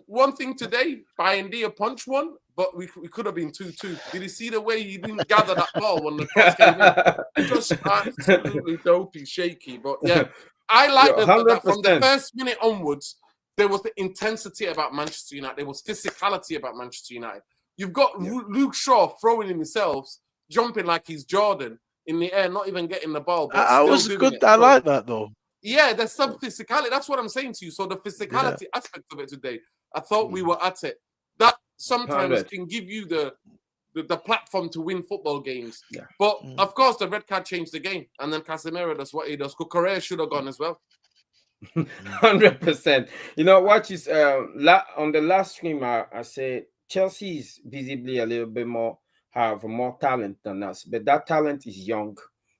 one thing today, Bayendia punched one, but we could have been 2-2. Did you see the way he didn't gather that ball when the cross came in? Just absolutely dopey, shaky. But yeah, I like that from the first minute onwards, there was the intensity about Manchester United. There was physicality about Manchester United. You've got Luke Shaw throwing himself, jumping like he's Jordan in the air, not even getting the ball. But I was still good. It. I like that though. Yeah, there's some physicality. That's what I'm saying to you. So the physicality aspect of it today, I thought we were at it. That sometimes can give you the platform to win football games. Yeah. But of course, the red card changed the game, and then Casemiro does what he does. Cucurella should have gone as well. 100%. What is on the last stream, I said Chelsea is visibly a little bit have more talent than us, but that talent is young.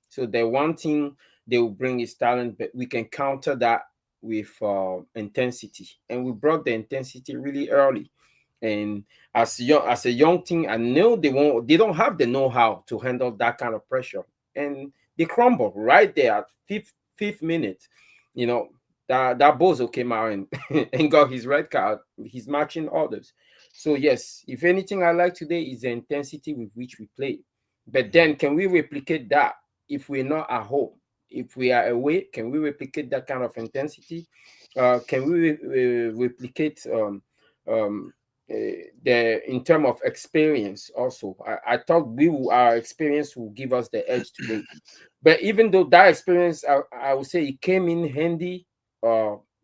So the one thing they will bring is talent, but we can counter that with intensity, and we brought the intensity really early. And as a young team, I know they don't have the know-how to handle that kind of pressure, and they crumble right there at fifth minute. That Bozo came out and got his red card. He's matching orders. So yes, if anything I like today is the intensity with which we play. But then can we replicate that if we're not at home? If we are away, can we replicate that kind of intensity? Can we replicate in terms of experience also? I thought our experience will give us the edge today. But even though that experience, I would say it came in handy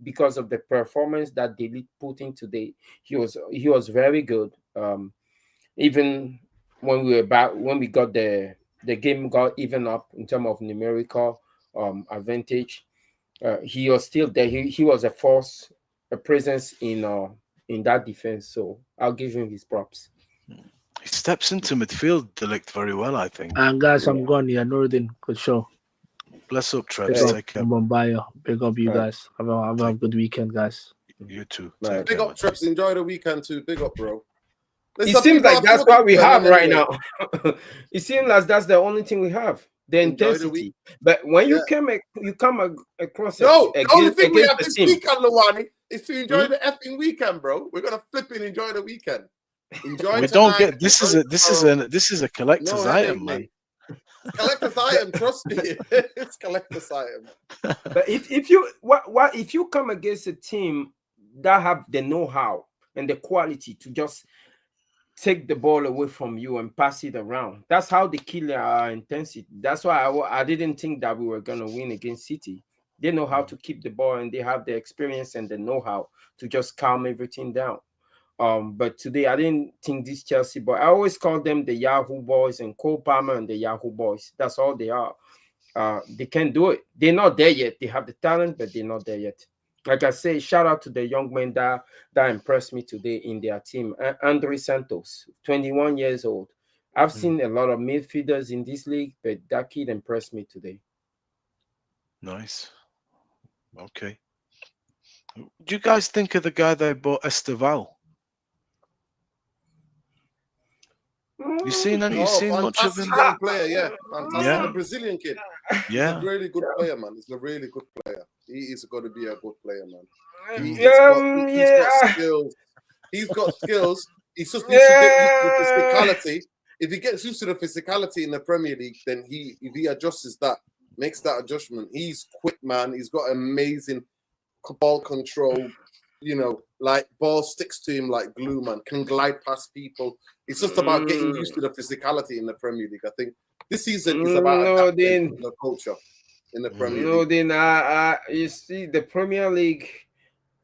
because of the performance that David put in today. He was very good. Even when we got the game got even up in terms of numerical advantage, he was still there. He was a presence in that defense. So I'll give him his props. He steps into midfield, Delict, very well, I think. And guys, I'm gone. Yeah, Northern, good show. Bless up, Trebs. Take care. Big up you guys. Have a good weekend, guys. You too. Big up, Trebs. Enjoy the weekend too. Big up, bro. It seems like that's what we have right now. It seems like that's the only thing we have. The intensity. But when you come across the only thing we have this weekend, Luwani, is to enjoy the effing weekend, bro. We're gonna flip and enjoy the weekend. Enjoy. We don't get this is a collector's item, man. Collector's item, trust me. It's collector's item. But if you come against a team that have the know-how and the quality to just take the ball away from you and pass it around, that's how they kill our intensity. That's why I didn't think that we were gonna win against City. They know how to keep the ball, and they have the experience and the know-how to just calm everything down. But today I didn't think this Chelsea, but I always call them the Yahoo boys, and Cole Palmer and the Yahoo boys. That's all they are. They can't do it. They're not there yet. They have the talent, but they're not there yet. Like I say, shout out to the young men that impressed me today in their team. Andre Santos, 21 years old. I've seen a lot of midfielders in this league, but that kid impressed me today. Nice. Okay. Do you guys think of the guy they bought, Esteval? You seen much of him? Young player, yeah. Fantastic. The Brazilian kid. Yeah. He's a really good player, man. He's a really good player. He is going to be a good player, man. He's got skills. He's got skills. He just needs to get used to the physicality. If he gets used to the physicality in the Premier League, then if he adjusts that, makes that adjustment, he's quick, man. He's got amazing ball control. Like ball sticks to him like glue, man. Can glide past people. It's just about getting used to the physicality in the Premier League. I think this season is about adapting to the culture in the Premier League. You see, the Premier League,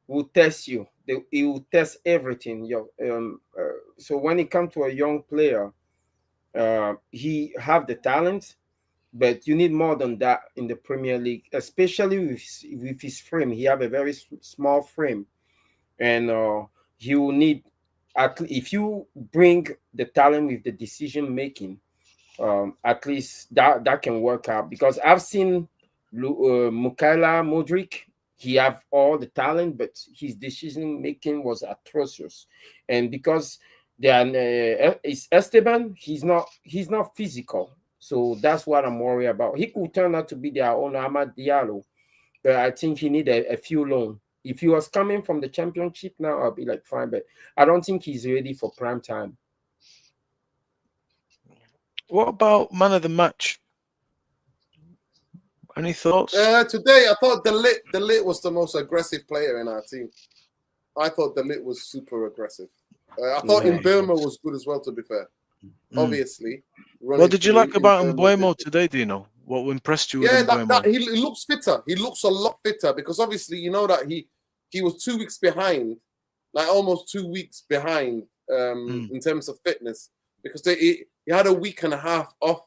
will test you. He will test everything. So when it comes to a young player, he have the talent, but you need more than that in the Premier League, especially with his frame. He have a very small frame, and he will need if you bring the talent with the decision making, at least that can work out. Because I've seen Mukaila Modric. He have all the talent, but his decision making was atrocious, and because they are is Esteban, he's not physical. So that's what I'm worried about. He could turn out to be their own Amad Diallo, but I think he need a few loan. If he was coming from the Championship now, I'll be like fine, but I don't think he's ready for prime time. What about man of the match? Any thoughts? Today, I thought the lit was the most aggressive player in our team. I thought the lit was super aggressive. I thought Mbeumo was good as well, to be fair. Obviously. What did you like about Mbeumo today, do you know? What impressed you with Mbeumo? He looks fitter. He looks a lot fitter because obviously you know that he was 2 weeks behind, like almost 2 weeks behind in terms of fitness, because he had a week and a half off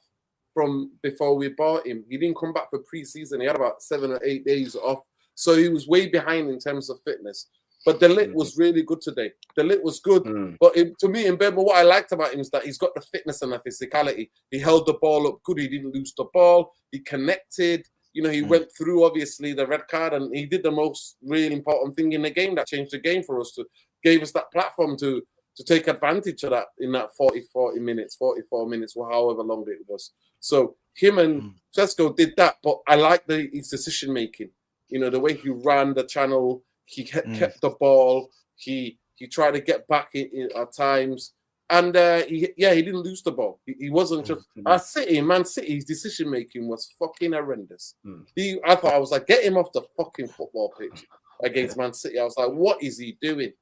from before we bought him. He didn't come back for pre-season. He had about 7 or 8 days off. So he was way behind in terms of fitness. But the lit was really good today. The lit was good. But to me, in Mbeumo, what I liked about him is that he's got the fitness and the physicality. He held the ball up good. He didn't lose the ball. He connected. You know, he went through, obviously, the red card, and he did the most really important thing in the game that changed the game for us, gave us that platform to take advantage of that in that 44 minutes, or however long it was. So him and Sesco did that, but I like his decision making. You know, the way he ran the channel, he kept the ball, he tried to get back in at times, and he didn't lose the ball. He wasn't just Man City. His decision making was fucking horrendous. I thought, I was like, get him off the fucking football pitch against Man City. I was like, what is he doing?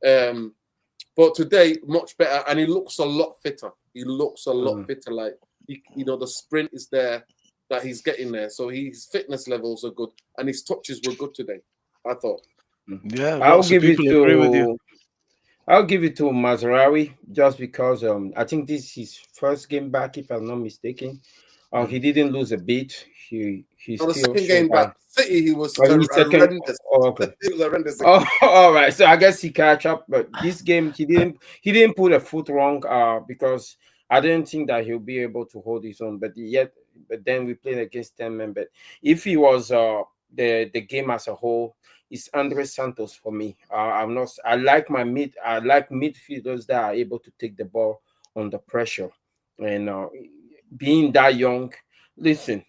But today, much better, and he looks a lot fitter. He looks a lot fitter. Like, the sprint is there, that he's getting there. So his fitness levels are good, and his touches were good today, I thought. Yeah, I'll give it to Mazraoui, just because I think this is his first game back, if I'm not mistaken. He didn't lose a beat. He the still second game back, City, he was horrendous. He was horrendous. All right. So I guess he catch up, but this game he didn't put a foot wrong. Because I didn't think that he'll be able to hold his own. But then we played against 10 men. But if he was the game as a whole, it's Andres Santos for me. I like midfielders that are able to take the ball under pressure, and being that young. Listen,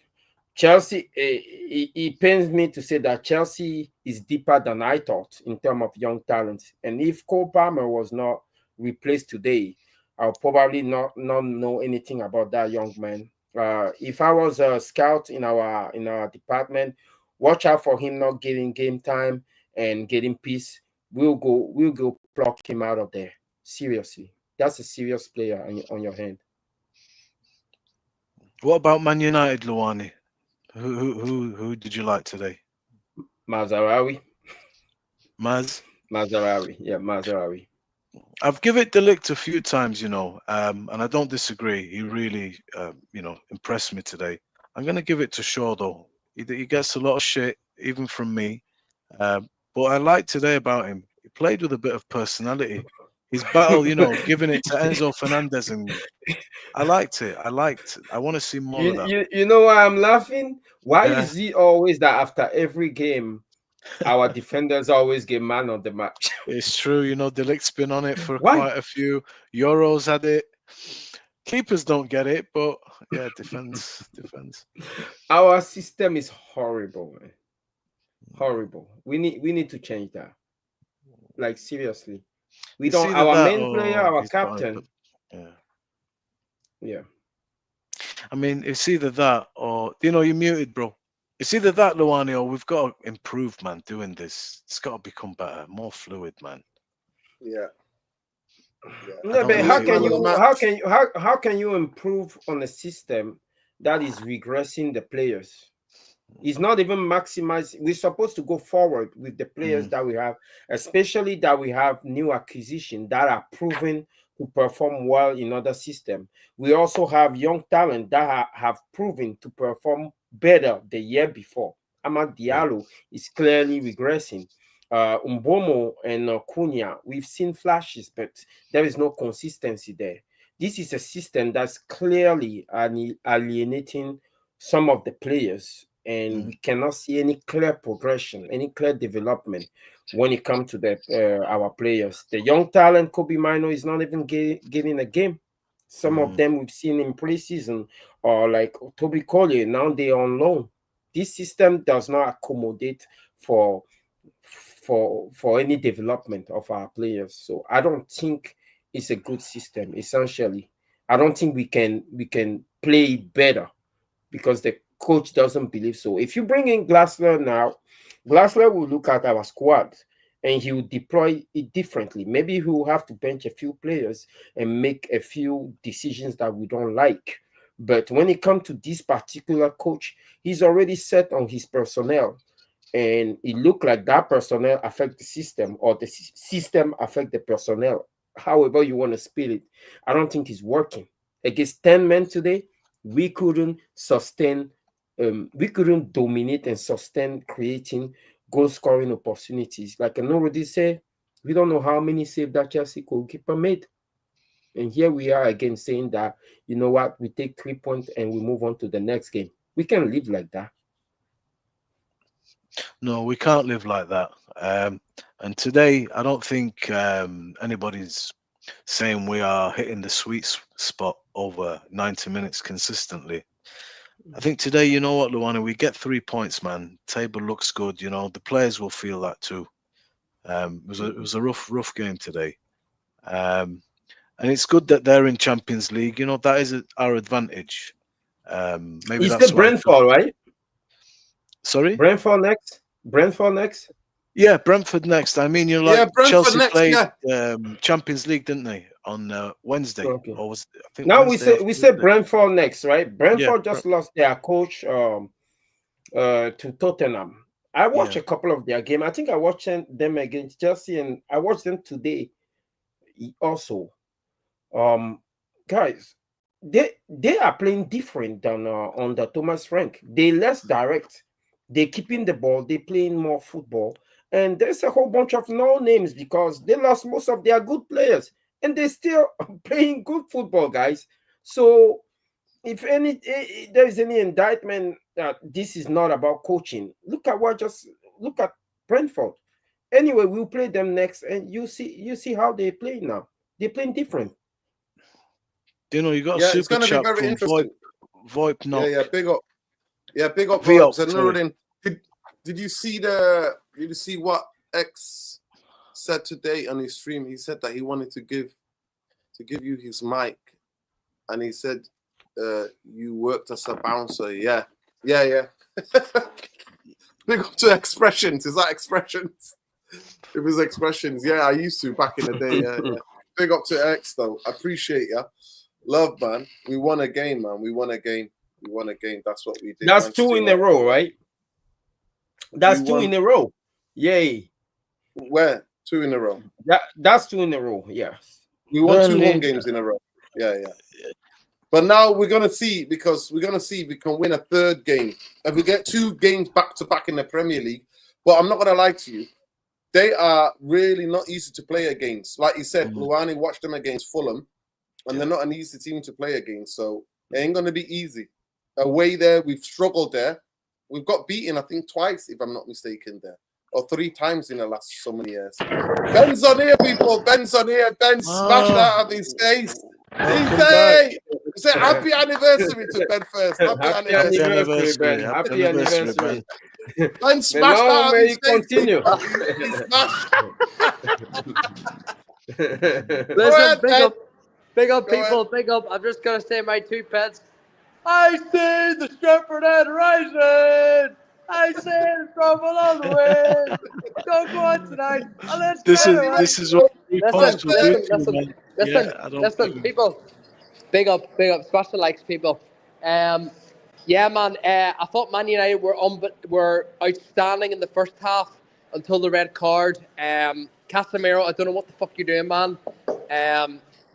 Chelsea. It pains me to say that Chelsea is deeper than I thought in terms of young talent. And if Cole Palmer was not replaced today, I'll probably not know anything about that young man. If I was a scout in our department, watch out for him not getting game time and getting peace. We'll go pluck him out of there. Seriously, that's a serious player on your hand. What about Man United, Luani? Who did you like today? Mazraoui. Mazraoui. Yeah, Mazraoui. I've given it Delict a few times, and I don't disagree. He really, impressed me today. I'm going to give it to Shaw, though. He gets a lot of shit, even from me. But I like today about him. He played with a bit of personality. His battle, giving it to Enzo Fernandez, and I liked it. I want to see more of that. You know why I'm laughing? Why is it always that after every game, our defenders always get man of the match? It's true. Delict's been on it for quite a few. Euros had it. Keepers don't get it, but yeah, defense. Our system is horrible, man. Horrible. We need to change that. Like, seriously. We don't. Our main player, our captain. Yeah. I mean, it's either that or you're muted, bro. It's either that, Luani, or we've got to improve, man. Doing this, it's got to become better, more fluid, man. Yeah. No, but how can you improve on a system that is regressing the players? It's not even maximized. We're supposed to go forward with the players that we have, especially that we have new acquisition that are proven to perform well in other systems. We also have young talent that have proven to perform better the year before. Amad Diallo is clearly regressing. Umbomo and Cunha, we've seen flashes, but there is no consistency there. This is a system that's clearly alienating some of the players, and we cannot see any clear progression, any clear development when it comes to our players. The young talent, Kobe Mino, is not even getting a game. Some of them we've seen in preseason, or like Toby Collier, now they're on loan. This system does not accommodate for any development of our players. So I don't think it's a good system. Essentially, I don't think we can play it better because the coach doesn't believe so. If you bring in Glassler now, Glassler will look at our squad and he will deploy it differently. Maybe he will have to bench a few players and make a few decisions that we don't like. But when it comes to this particular coach, he's already set on his personnel. And it looked like that personnel affect the system, or the system affect the personnel. However you want to spell it, I don't think it's working. Against 10 men today, we couldn't sustain, we couldn't dominate and sustain creating goal-scoring opportunities. Like I already said, we don't know how many saves that Chelsea goalkeeper made. And here we are again saying that, you know what, we take 3 points and we move on to the next game. We can't live like that. No, we can't live like that. And today, I don't think anybody's saying we are hitting the sweet spot over 90 minutes consistently. I think today, you know what, Luana, we get 3 points, man. Table looks good. You know, the players will feel that too. It was a rough game today. And it's good that they're in Champions League. You know, that is our advantage. Maybe it's that's the Brentford, right? Sorry? Brentford next? Brentford next? Yeah, Brentford next. I mean, you're like Chelsea next, played Champions League, didn't they, on Wednesday? Okay. Or was I think now Wednesday we say Brentford next, right? Brentford Yeah. just lost their coach to Tottenham. I watched a couple of their game. I think I watched them against Chelsea, and I watched them today also. Guys, they are playing different than under Thomas Frank. They less direct. They keeping the ball. They playing more football. And there's a whole bunch of no names because they lost most of their good players, and they still playing good football, guys. So if there is any indictment that this is not about coaching, look at Brentford. Anyway, we'll play them next, and you see how they play now. They're playing different. You know, you got a super chat from VoIP Knock. Yeah, big up. Yeah, big up VoIP. And Nuruddin, did you see what X said today on his stream? He said that he wanted to give you his mic, and he said you worked as a bouncer. Yeah. Big up to Expressions. Is that Expressions? It was Expressions. Yeah, I used to back in the day. Yeah. Big up to X though. I appreciate ya. Love, man. We won a game, man. We won a game. That's what we did. That's 2 in a row, right? That's 2 in a row. Yay. Where? 2 in a row. That's 2 in a row. Yes. We won 2 home games in a row. Yeah. But now we're gonna see, because we're gonna see if we can win a 3rd game. If we get 2 games back to back in the Premier League. But I'm not gonna lie to you. They are really not easy to play against. Like you said, Luani watched them against Fulham, and they're not an easy team to play against. So it ain't gonna be easy. Away there, we've struggled there. We've got beaten, I think, twice, if I'm not mistaken, there. Or 3 times in the last so many years. Ben's on here, people. Ben's on here. Ben smashed out of his face. He said, happy anniversary to Ben first. Happy anniversary, Ben. Happy anniversary. Ben smashed out of his face. Continue. He smashed. Listen, big up, people. Big up. I'm just going to say my 2 pence. I see the Stratford End rising. I see it from below the wind. Don't go on tonight. This is what we Listen, people. Big up. Smash the likes, people. Yeah, man. I thought Man United were outstanding in the first half until the red card. Casemiro, I don't know what the fuck you're doing, man.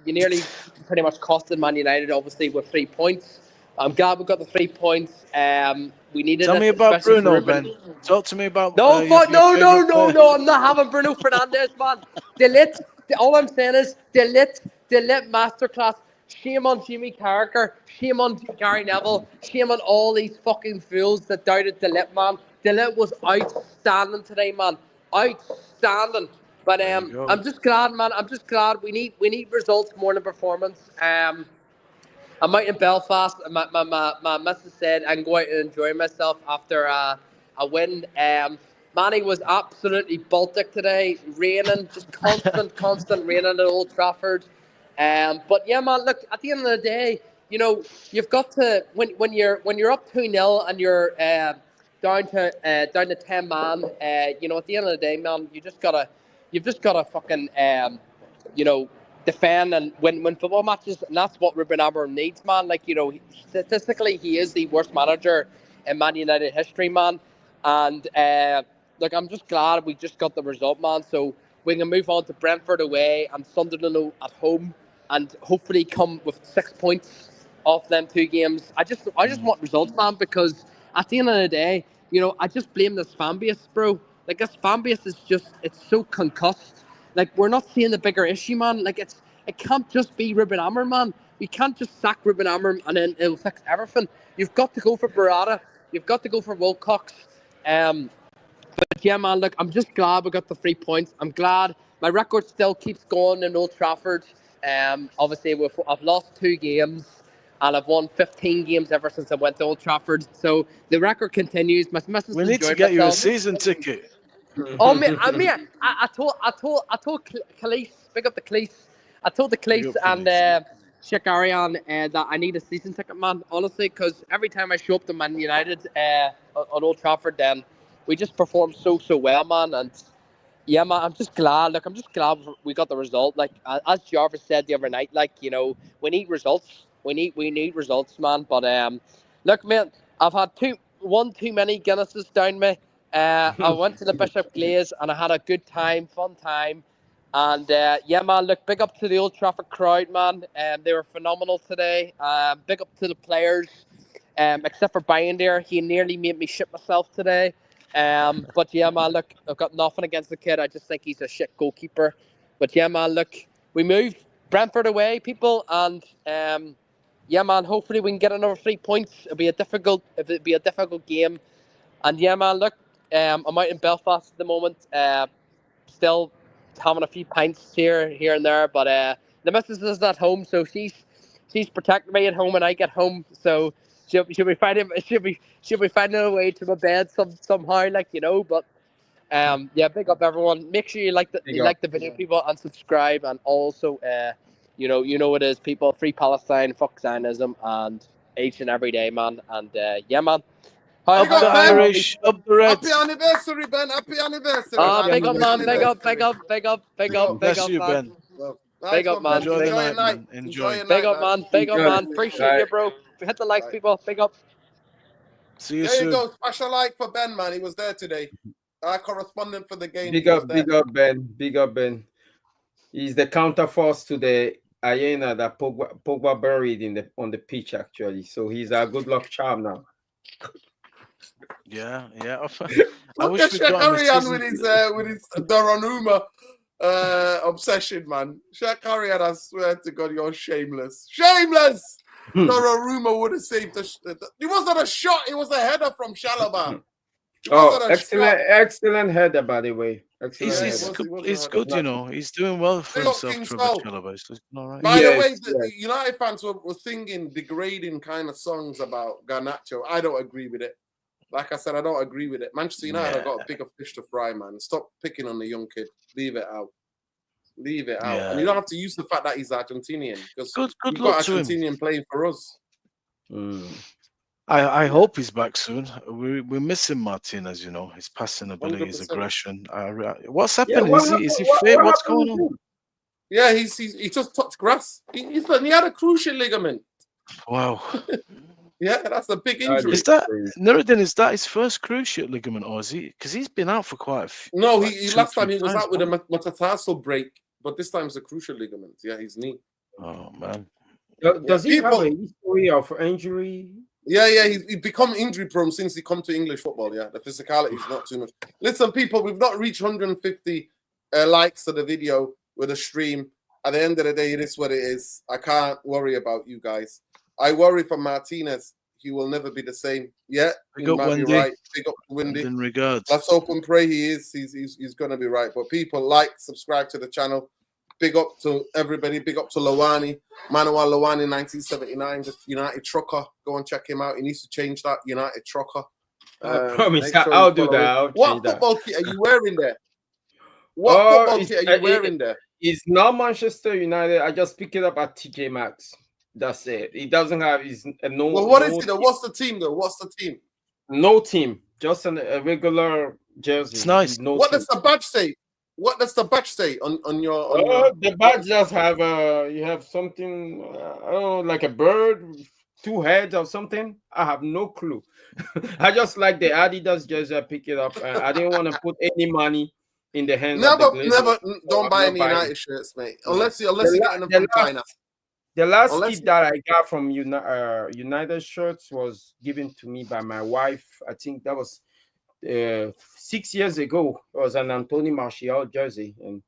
You nearly pretty much costed Man United, obviously, with 3 points. I'm glad we got the 3 points. We needed Tell it, me about especially for Bruno, Ruben. Ben. Talk to me about No, your favourite player. no. I'm not having Bruno Fernandes, man. Delete. All I'm saying is delete masterclass. Shame on Jimmy Carragher. Shame on Gary Neville. Shame on all these fucking fools that doubted Delete, man. Delete was outstanding today, man. Outstanding. But There you go. I'm just glad, man. I'm just glad we need results more than performance. I'm out in Belfast. My missus said I can go out and enjoy myself after a win. Manny was absolutely Baltic today, raining, just constant raining at Old Trafford. But yeah, man, look, at the end of the day, you know, you've got to when you're up 2-0 and you're down to 10 man. You know, at the end of the day, man, you've just gotta fucking you know, defend and win football matches, and that's what Ruben Amorim needs, man. Like, you know, statistically, he is the worst manager in Man United history, man. And look, I'm just glad we just got the result, man. So we can move on to Brentford away and Sunderland at home, and hopefully come with 6 points off them 2 games. I just want results, man, because at the end of the day, you know, I just blame this fan base, bro. Like, this fan base is it's so concussed. Like, we're not seeing the bigger issue, man. Like, it can't just be Ruben Amorim, man. We can't just sack Ruben Amorim and then it'll fix everything. You've got to go for Barada. You've got to go for Wilcox. But yeah, man, look, I'm just glad we got the 3 points. I'm glad my record still keeps going in Old Trafford. Obviously, I've lost 2 games and I've won 15 games ever since I went to Old Trafford. So the record continues. My missus We need to enjoyed get you a myself. season ticket. Oh, man, I told Khalees, big up the Khalees. I told the Big Khalees up, and Khalees. Shakarian that I need a season ticket, man. Honestly, because every time I show up to Man United on Old Trafford, then we just perform so well, man. And yeah, man, I'm just glad. Look, I'm just glad we got the result. Like, as Jarvis said the other night, like, you know, we need results. We need results, man. But look, man, I've had one too many Guinnesses down me. I went to the Bishop Glaze and I had a good time, fun time. And yeah, man, look, big up to the Old Trafford crowd, man. They were phenomenal today. Big up to the players, except for Binder. He nearly made me shit myself today. But yeah, man, look, I've got nothing against the kid. I just think he's a shit goalkeeper. But yeah, man, look, we moved Brentford away, people, and yeah, man, hopefully we can get another 3 points. It'll be a difficult game. And yeah, man, look, I'm out in Belfast at the moment. Still having a few pints here and there, but the missus is at home, so she's protecting me at home when I get home. So she'll be finding a way to my bed somehow, like, you know. But yeah, big up everyone. Make sure you like the video, people, and subscribe, and also you know what it is, people. Free Palestine, fuck Zionism, and each and every day, man. And yeah, man. Up the Irish, up the Reds. Happy anniversary, Ben. Happy anniversary. Big up, man. Big up. Bless you, Ben. Big up, man. Enjoy the night, man. Enjoy. Big up, man. Big up, man. Appreciate you, bro. Hit the likes, people. Big up. See you there soon. You go. Special like for Ben, man. He was there today. Our correspondent for the game. Big up Ben. Big up, Ben. He's the counterforce to the hyena that Pogba buried on the pitch, actually. So he's a good luck charm now. Yeah. I Look wish at we'd gotten Shaqarian with his Donnarumma obsession, man. Shaqarian, I swear to God, you're shameless. Shameless! Donnarumma would have saved it wasn't a shot, it was a header from Chalobah. Oh, excellent header, by the way. He's good, you know. He's doing well for himself through the Chalobah. So all right. By the way, the United fans were singing degrading kind of songs about Garnacho. I don't agree with it. Like I said, I don't agree with it. Manchester United have got a bigger fish to fry, man. Stop picking on the young kid. Leave it out. Yeah. And you don't have to use the fact that he's Argentinian. Because we've got Argentinian playing for us. I hope he's back soon. We miss him, Martinez, you know. His passing ability, his aggression. What's happening? Is he fit? What's going on? Yeah, he just touched grass. He had a cruciate ligament. Wow. Yeah, that's a big injury. Is that Nuruddin? Is that his first cruciate ligament, or is he? Because he's been out for quite a few. No, like he two, last time three he was times, out with a man. metatarsal break, but this time it's a cruciate ligament. Yeah, his knee. Oh man. Does he have people- a history of injury? Yeah, he's become injury prone since he come to English football. Yeah, the physicality is not too much. Listen, people, we've not reached 150 likes to the video with a stream. At the end of the day, it is what it is. I can't worry about you guys. I worry for Martinez. He will never be the same. Yeah, Big he up, might Wendy. be right. Big up, Wendy. In regards. Let's hope and pray he is. He's going to be right. But people, like, subscribe to the channel. Big up to everybody. Big up to Lawani. Manuel Lawani, 1979, the United trucker. Go and check him out. He needs to change that, United trucker. I promise. Make sure I'll you do follow that. it. I'll What change that. football kit are you wearing there? What football kit are you wearing there? It's not Manchester United. I just pick it up at TJ Maxx. That's it. It doesn't have his no. Well, what is no it? What's the team though? What's the team? No team. Just a regular jersey. It's nice. No What team. does the badge say? What does the badge say on your? The badge just have you have something I don't know, like a bird, two heads or something. I have no clue. I just like the Adidas jersey. I pick it up. I didn't want to put any money in the hands of the Glazers. Never, don't I'm buy not any buying United it. shirts, mate. Unless you get them from China. The last Unless kit that I got from United shirts was given to me by my wife. I think that was 6 years ago. It was an Anthony Martial jersey, and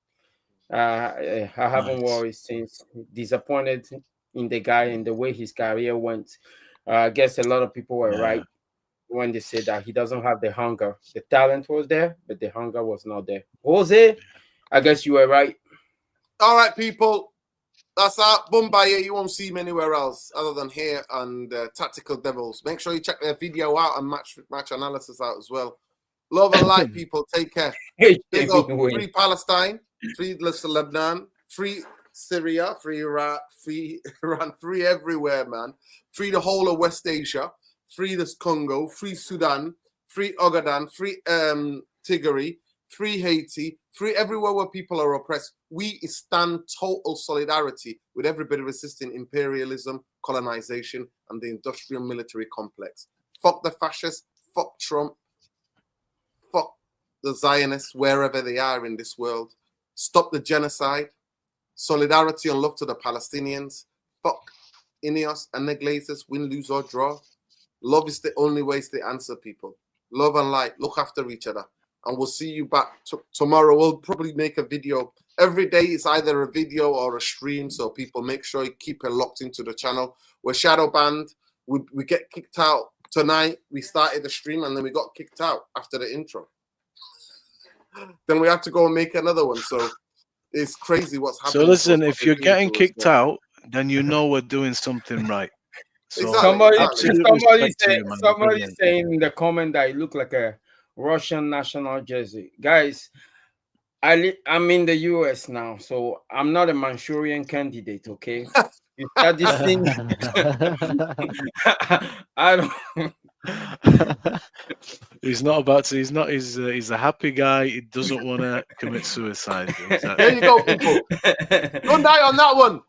I haven't worn it since. Disappointed in the guy and the way his career went. I guess a lot of people were right when they said that he doesn't have the hunger. The talent was there, but the hunger was not there. Jose, I guess you were right. All right, people. That's out. Bombay, you won't see him anywhere else other than here and Tactical Devils. Make sure you check their video out and match analysis out as well. Love and light, people. Take care. Big up. Free Palestine, free Lebanon, free Syria, free Iraq, free Iran, free everywhere, man. Free the whole of West Asia, free this Congo, free Sudan, free Ogaden, free Tigray, free Haiti, free everywhere where people are oppressed. We stand total solidarity with everybody resisting imperialism, colonization, and the industrial military complex. Fuck the fascists, fuck Trump, fuck the Zionists, wherever they are in this world. Stop the genocide. Solidarity and love to the Palestinians. Fuck Ineos and the Glazers, win, lose, or draw. Love is the only way to answer, people. Love and light. Look after each other. And we'll see you back tomorrow. We'll probably make a video. Every day is either a video or a stream. So people, make sure you keep it locked into the channel. We're shadow banned. We get kicked out tonight. We started the stream and then we got kicked out after the intro. Then we have to go and make another one. So it's crazy what's happening. So listen, if you're getting kicked out, then you know we're doing something right. So somebody saying in the comment that it looked like a Russian national jersey. Guys, I'm in the US now, so I'm not a Manchurian candidate, okay? You start this thing. I don't. He's not about to. He's a happy guy. He doesn't want to commit suicide. Exactly. There you go, people. Don't die on that one.